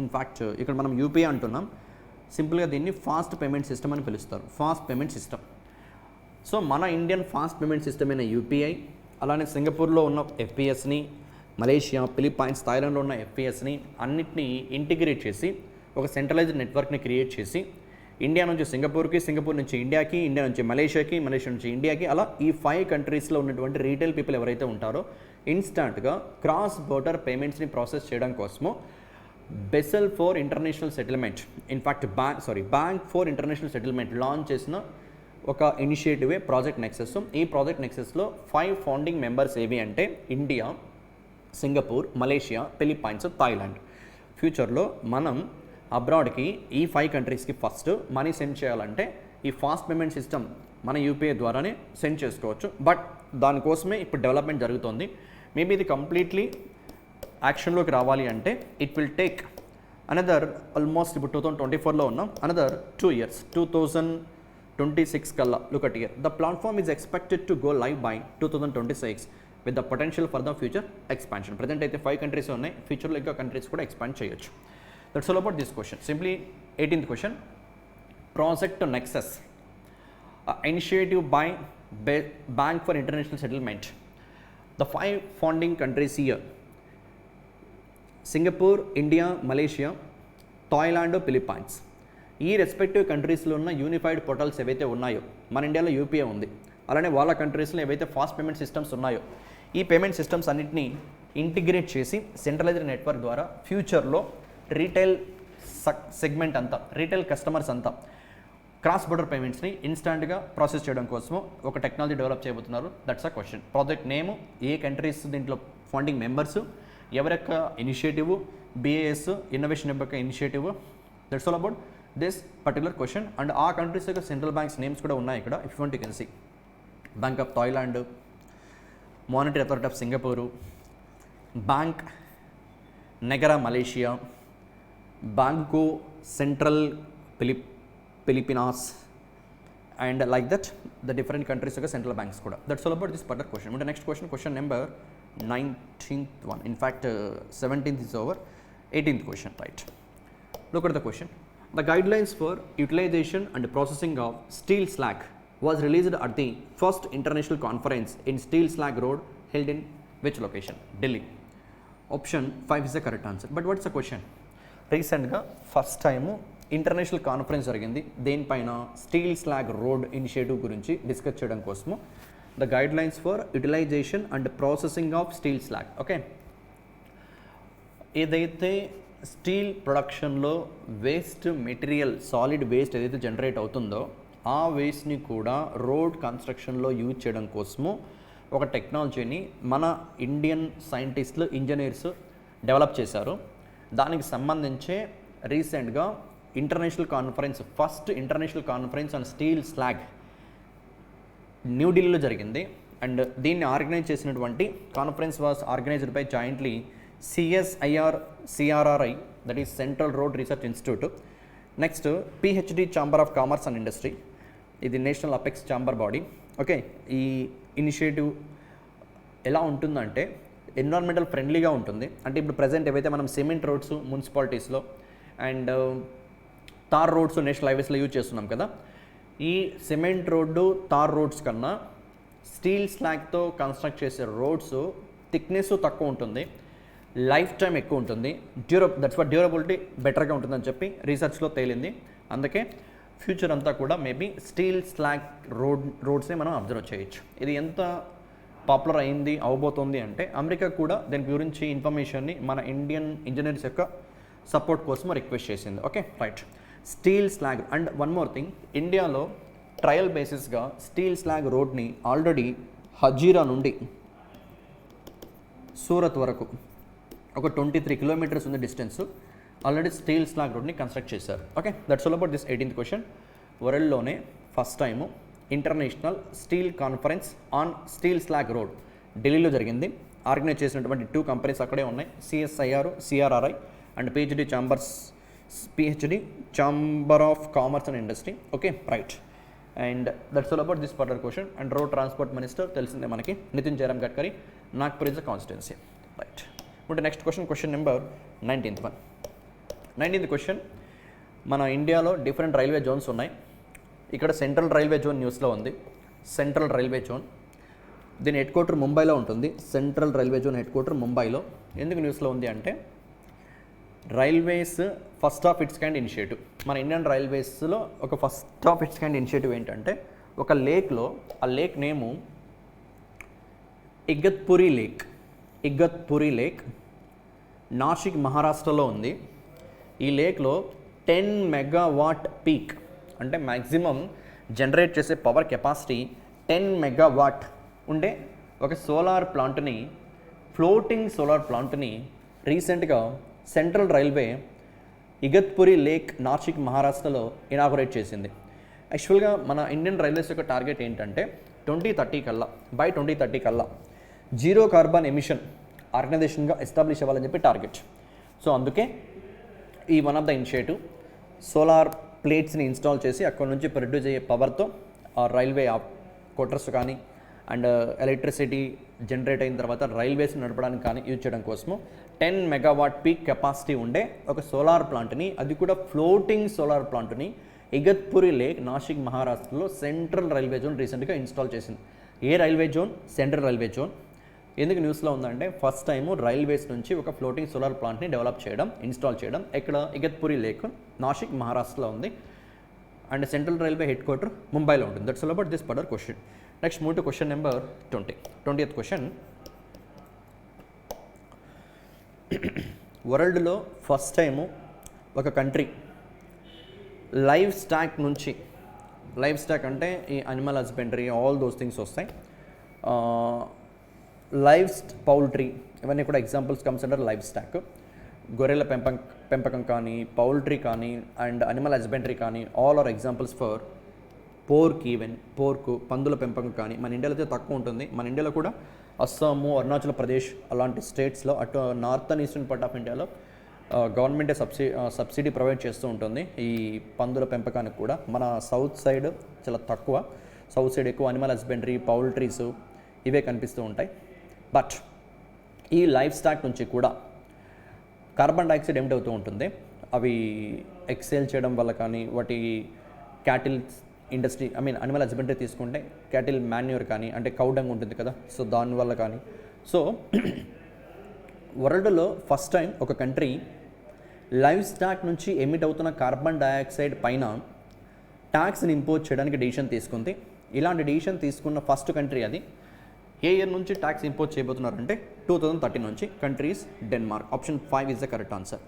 ఇన్ఫ్యాక్ట్ ఇక్కడ మనం యూపీఐ అంటున్నాం, సింపుల్గా దీన్ని ఫాస్ట్ పేమెంట్ సిస్టమ్ అని పిలుస్తారు. Fast payment system. సో మన ఇండియన్ ఫాస్ట్ పేమెంట్ సిస్టమ్ అయిన యూపీఐ, అలానే సింగపూర్లో ఉన్న ఎఫ్పిఎస్ని, మలేషియా, ఫిలిప్పైన్స్, థాయిలాండ్లో ఉన్న ఎఫ్పిఎస్ని అన్నిటినీ ఇంటిగ్రేట్ చేసి ఒక సెంట్రలైజ్డ్ నెట్వర్క్ని క్రియేట్ చేసి ఇండియా నుంచి సింగపూర్కి, సింగపూర్ నుంచి ఇండియాకి, ఇండియా నుంచి మలేషియాకి, మలేషియా నుంచి ఇండియాకి, అలా ఈ 5 కంట్రీస్లో ఉన్నటువంటి రీటైల్ పీపుల్ ఎవరైతే ఉంటారో ఇన్స్టాంట్గా క్రాస్ బోర్డర్ పేమెంట్స్ని ప్రాసెస్ చేయడం కోసము Bessel for international settlement, in fact bank for international settlement launch చేసిన ఒక ఇనిషియేటివే ప్రాజెక్ట్ నెక్సస్. ఈ ప్రాజెక్ట్ నెక్సస్లో 5 ఫౌండింగ్ మెంబర్స్ ఏవి అంటే India, Singapore, Malaysia, Philippines, Thailand. ఫ్యూచర్లో మనం అబ్రాడ్కి ఈ 5 కంట్రీస్కి ఫస్ట్ మనీ సెండ్ చేయాలంటే ఈ ఫాస్ట్ పేమెంట్ సిస్టమ్ మన యూపీఐ ద్వారానే సెండ్ చేసుకోవచ్చు. బట్ దానికోసమే ఇప్పుడు డెవలప్మెంట్ జరుగుతుంది. మేబీ ఇది కంప్లీట్లీ యాక్షన్లోకి రావాలి అంటే it will take another almost ఇప్పుడు 2024లో ఉన్నాం, అనదర్ 2 years, 2026 కల్లా. Look at year the platform is expected to go live by 2026 with the potential for the future expansion. Present అయితే 5 కంట్రీస్ ఉన్నాయి, ఫ్యూచర్లో ఇంకా కంట్రీస్ కూడా ఎక్స్పాండ్ చేయొచ్చు. That's all about this question. Simply 18th question, project Nexus initiative by bank for international settlement. The 5 founding countries here: Singapore, India, Malaysia, Thailand, Philippines. ఈ respective కంట్రీస్లో ఉన్న unified portals ఏవైతే ఉన్నాయో, మన ఇండియాలో యూపీఐ ఉంది, అలానే వాళ్ళ కంట్రీస్లో ఏవైతే ఫాస్ట్ పేమెంట్ సిస్టమ్స్ ఉన్నాయో, ఈ పేమెంట్ సిస్టమ్స్ అన్నింటినీ ఇంటిగ్రేట్ చేసి సెంట్రలైజ్డ్ నెట్వర్క్ ద్వారా ఫ్యూచర్లో రీటైల్ సెగ్మెంట్ అంతా, రీటైల్ కస్టమర్స్ అంతా క్రాస్ బోర్డర్ పేమెంట్స్ని ఇన్స్టాంట్గా ప్రాసెస్ చేయడం కోసం ఒక టెక్నాలజీ డెవలప్ చేయబోతున్నారు. That's a question. Project name, ఏ కంట్రీస్ దీంట్లో ఫండింగ్ మెంబర్స్, ఎవరి యొక్క ఇనిషియేటివ్, బిఏఎస్ ఇన్నోవేషన్ యొక్క initiative. That's all about this particular question. And ఆ కంట్రీస్ యొక్క సెంట్రల్ బ్యాంక్స్ నేమ్స్ కూడా ఉన్నాయి ఇక్కడ. If you want you can see: bank of Thailand, monetary authority of Singapore, bank Negara Malaysia, Bangko Sentral Pilipinas, and like that the different countries యొక్క central banks కూడా. That's all about this particular question. అంటే next question number 19th one. In fact, 17th is over. 18th question, right? Look at the question. The guidelines for utilization and processing of steel slag was released at the first international conference in Steel Slag Road held in which location? Delhi. Option 5 is the correct answer. But what's the question? రీసెంట్గా first time international conference జరిగింది దేనిపైన steel slag road initiative గురించి discuss చేయడం కోసము the guidelines for utilization and processing of steel slag. Okay, ఏదైతే steel ప్రొడక్షన్లో waste material solid waste ఏదైతే generate అవుతుందో ఆ వేస్ట్ని కూడా రోడ్ కన్స్ట్రక్షన్లో యూజ్ చేయడం కోసము ఒక టెక్నాలజీని మన ఇండియన్ సైంటిస్టులు ఇంజనీర్స్ డెవలప్ చేశారు. దానికి సంబంధించే రీసెంట్గా first international conference on steel slag న్యూఢిల్లీలో జరిగింది. అండ్ దీన్ని ఆర్గనైజ్ చేసినటువంటి conference was organised by jointly CSIR-CRRI, that is central road research institute. Next PhD chamber of commerce and industry, ఇది national apex chamber body. Okay, ఈ initiative ఎలా ఉంటుందంటే environmental ఫ్రెండ్లీగా ఉంటుంది. అంటే ఇప్పుడు ప్రజెంట్ ఏవైతే మనం సిమెంట్ రోడ్స్ మున్సిపాలిటీస్లో అండ్ తార్ రోడ్స్ నేషనల్ హైవేస్లో యూజ్ చేస్తున్నాం కదా, ఈ సిమెంట్ రోడ్డు తార్ రోడ్స్ కన్నా స్టీల్ స్లాగ్తో కన్స్ట్రక్ట్ చేసే రోడ్స్ థిక్నెస్ తక్కువ ఉంటుంది, లైఫ్ టైం ఎక్కువ ఉంటుంది, దట్స్ ఫర్ డ్యూరబిలిటీ బెటర్గా ఉంటుందని చెప్పి రీసెర్చ్లో తేలింది. అందుకే ఫ్యూచర్ అంతా కూడా మేబీ స్టీల్ స్లాగ్ రోడ్స్ని మనం అబ్జర్వ్ చేయొచ్చు. ఇది ఎంత పాపులర్ అయింది అవబోతోంది అంటే అమెరికా కూడా దీని గురించి ఇన్ఫర్మేషన్ని మన ఇండియన్ ఇంజనీర్స్ యొక్క సపోర్ట్ కోసం రిక్వెస్ట్ చేసింది. Okay, right. Steel slag and one more thing, ఇండియాలో ట్రయల్ బేసిస్గా స్టీల్ స్లాగ్ రోడ్ని ఆల్రెడీ హజీరా నుండి సూరత్ వరకు ఒక 23 కిలోమీటర్స్ ఉంది డిస్టెన్స్, ఆల్రెడీ స్టీల్ స్లాగ్ రోడ్ని కన్స్ట్రక్ట్ చేశారు. Okay, that's all about this 18th question. వరల్డ్లోనే first time international steel conference on steel slag road ఢిల్లీలో జరిగింది. ఆర్గనైజ్ చేసినటువంటి 2 కంపెనీస్ అక్కడే ఉన్నాయి, CSIR-CRRI and PhD chamber of commerce and industry. Okay, right. And that's all about this particular question. And road transport minister తెలిసిందే మనకి, Nitin Jayaram Gadkari, Nagpur is the constituency. Right. ఇప్పుడు next question number 19th question. మన ఇండియాలో different railway Jones ఉన్నాయి. ఇక్కడ central railway zone న్యూస్లో ఉంది. Central railway zone, దీని హెడ్ క్వార్టర్ ముంబైలో ఉంటుంది. Central railway zone head quarter ముంబైలో. ఎందుకు న్యూస్లో ఉంది అంటే railways first of it's kind initiative. మన ఇండియన్ రైల్వేస్లో ఒక first of it's kind initiative ఏంటంటే ఒక లేక్లో, ఆ లేక్ నేము ఇగత్పురి లేక్ నాసిక్ మహారాష్ట్రలో ఉంది. ఈ లేక్లో 10 మెగావాట్ పీక్ అంటే మ్యాక్సిమం జనరేట్ చేసే పవర్ కెపాసిటీ 10 మెగావాట్ ఉండే ఒక సోలార్ ప్లాంట్ని, ఫ్లోటింగ్ సోలార్ ప్లాంట్ని రీసెంట్గా central railway Igatpuri lake Nashik మహారాష్ట్రలో ఇనాగరేట్ చేసింది. యాక్చువల్గా మన ఇండియన్ రైల్వేస్ యొక్క టార్గెట్ ఏంటంటే 2030 కల్లా జీరో కార్బన్ ఎమిషన్ ఆర్గనైజేషన్గా ఎస్టాబ్లిష్ అవ్వాలని చెప్పి టార్గెట్. సో అందుకే ఈ one of the initiative solar ప్లేట్స్ని ఇన్స్టాల్ చేసి అక్కడ నుంచి ప్రొడ్యూస్ అయ్యే పవర్తో ఆ రైల్వే క్వార్టర్స్ కానీ అండ్ ఎలక్ట్రిసిటీ జనరేట్ అయిన తర్వాత రైల్వేస్ నడపడానికి కానీ యూజ్ చేయడం కోసము 10 మెగావాట్ పీక్ కెపాసిటీ ఉండే ఒక సోలార్ ప్లాంట్ని, అది కూడా ఫ్లోటింగ్ సోలార్ ప్లాంట్ని ఇగత్పురి లేక్ నాసిక్ మహారాష్ట్రలో సెంట్రల్ రైల్వే జోన్ రీసెంట్గా ఇన్స్టాల్ చేసింది. ఏ railway zone? Central railway zone. ఎందుకు న్యూస్లో ఉందంటే ఫస్ట్ టైము రైల్వేస్ నుంచి ఒక ఫ్లోటింగ్ సోలార్ ప్లాంట్ని ఇన్స్టాల్ చేయడం ఎక్కడ? ఇగత్పురి లేక్ నాసిక్ మహారాష్ట్రలో ఉంది. And central railway headquarter ముంబైలో ఉంటుంది. That's all about this particular question. Next move to question number 20th question. వరల్డ్లో ఫస్ట్ టైము ఒక కంట్రీ లైవ్ స్టాక్ అంటే ఈ animal husbandry all those things వస్తాయి. పౌల్ట్రీ ఇవన్నీ కూడా examples comes under livestock. గొర్రెల పెంపకం కానీ, పౌల్ట్రీ కానీ అండ్ అనిమల్ హస్బెండరీ కానీ all are examples for pork పందుల పెంపకం కానీ. మన ఇండియాలో అయితే తక్కువ ఉంటుంది. మన ఇండియాలో కూడా అస్సాము, అరుణాచల్ ప్రదేశ్ అలాంటి స్టేట్స్లో, అటు north and eastern part of ఇండియాలో గవర్నమెంటే సబ్సిడీ ప్రొవైడ్ చేస్తూ ఉంటుంది ఈ పందుల పెంపకానికి కూడా. మన సౌత్ సైడ్ చాలా తక్కువ, సౌత్ సైడ్ ఎక్కువ అనిమల్ హస్బెండరీ, పౌల్ట్రీస్ ఇవే కనిపిస్తూ ఉంటాయి. బట్ ఈ లైఫ్ స్టాక్ నుంచి కూడా కార్బన్ డైఆక్సైడ్ ఎమిట్ అవుతూ ఉంటుంది. అవి ఎక్సేల్ చేయడం వల్ల కానీ, వాటి క్యాటిల్ ఇండస్ట్రీ అనిమల్ హస్బెండరీ తీసుకుంటే క్యాటిల్ మాన్యూర్ కానీ, అంటే కౌ డంగ్ ఉంటుంది కదా, సో దానివల్ల కానీ. సో వరల్డ్లో ఫస్ట్ టైం ఒక కంట్రీ లైవ్ స్టాక్ నుంచి ఎమిట్ అవుతున్న కార్బన్ డయాక్సైడ్ పైన ట్యాక్స్ని ఇంపోజ్ చేయడానికి డిసిషన్ తీసుకుంది. ఇలాంటి డిసిషన్ తీసుకున్న ఫస్ట్ కంట్రీ అది. ఏ ఇయర్ నుంచి ట్యాక్స్ ఇంపోజ్ చేయబోతున్నారంటే 2013 నుంచి. Countries Denmark. Option 5 is the correct answer.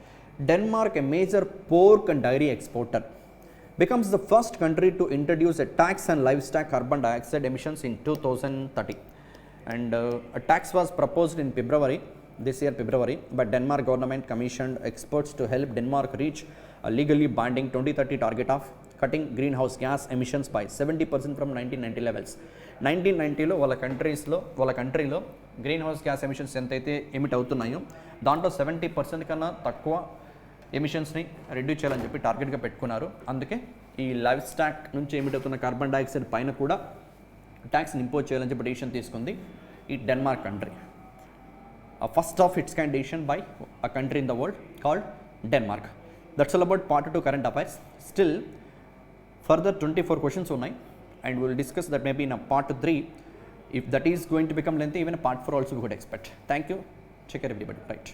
Denmark, a major pork and dairy exporter, becomes the first country to introduce a tax on livestock carbon dioxide emissions in 2030. And a tax was proposed in February, this year February, but Denmark government commissioned experts to help Denmark reach a legally binding 2030 target of cutting greenhouse gas emissions by 70% from 1990 levels. 1990లో వాళ్ళ కంట్రీలో green house gas emissions ఎంతైతే emit అవుతున్నాయో దాంట్లో 70% కన్నా తక్కువ ఎమిషన్స్ని reduce చేయాలని చెప్పి టార్గెట్గా పెట్టుకున్నారు. అందుకే ఈ లైవ్ స్టాక్ నుంచి ఎమిట్ అవుతున్న కార్బన్ డైఆక్సైడ్ పైన కూడా ట్యాక్స్ని ఇంపోజ్ చేయాలని చెప్పి డిసిషన్ తీసుకుంది ఈ Denmark country. First of it's kind decision by a country in the world called Denmark. That's all about part 2 current affairs. Still further 24 questions ఉన్నాయి, and we will discuss that maybe in a part 3. If that is going to become lengthy, even a part 4 also we could expect. Thank you. Take care everybody. Right.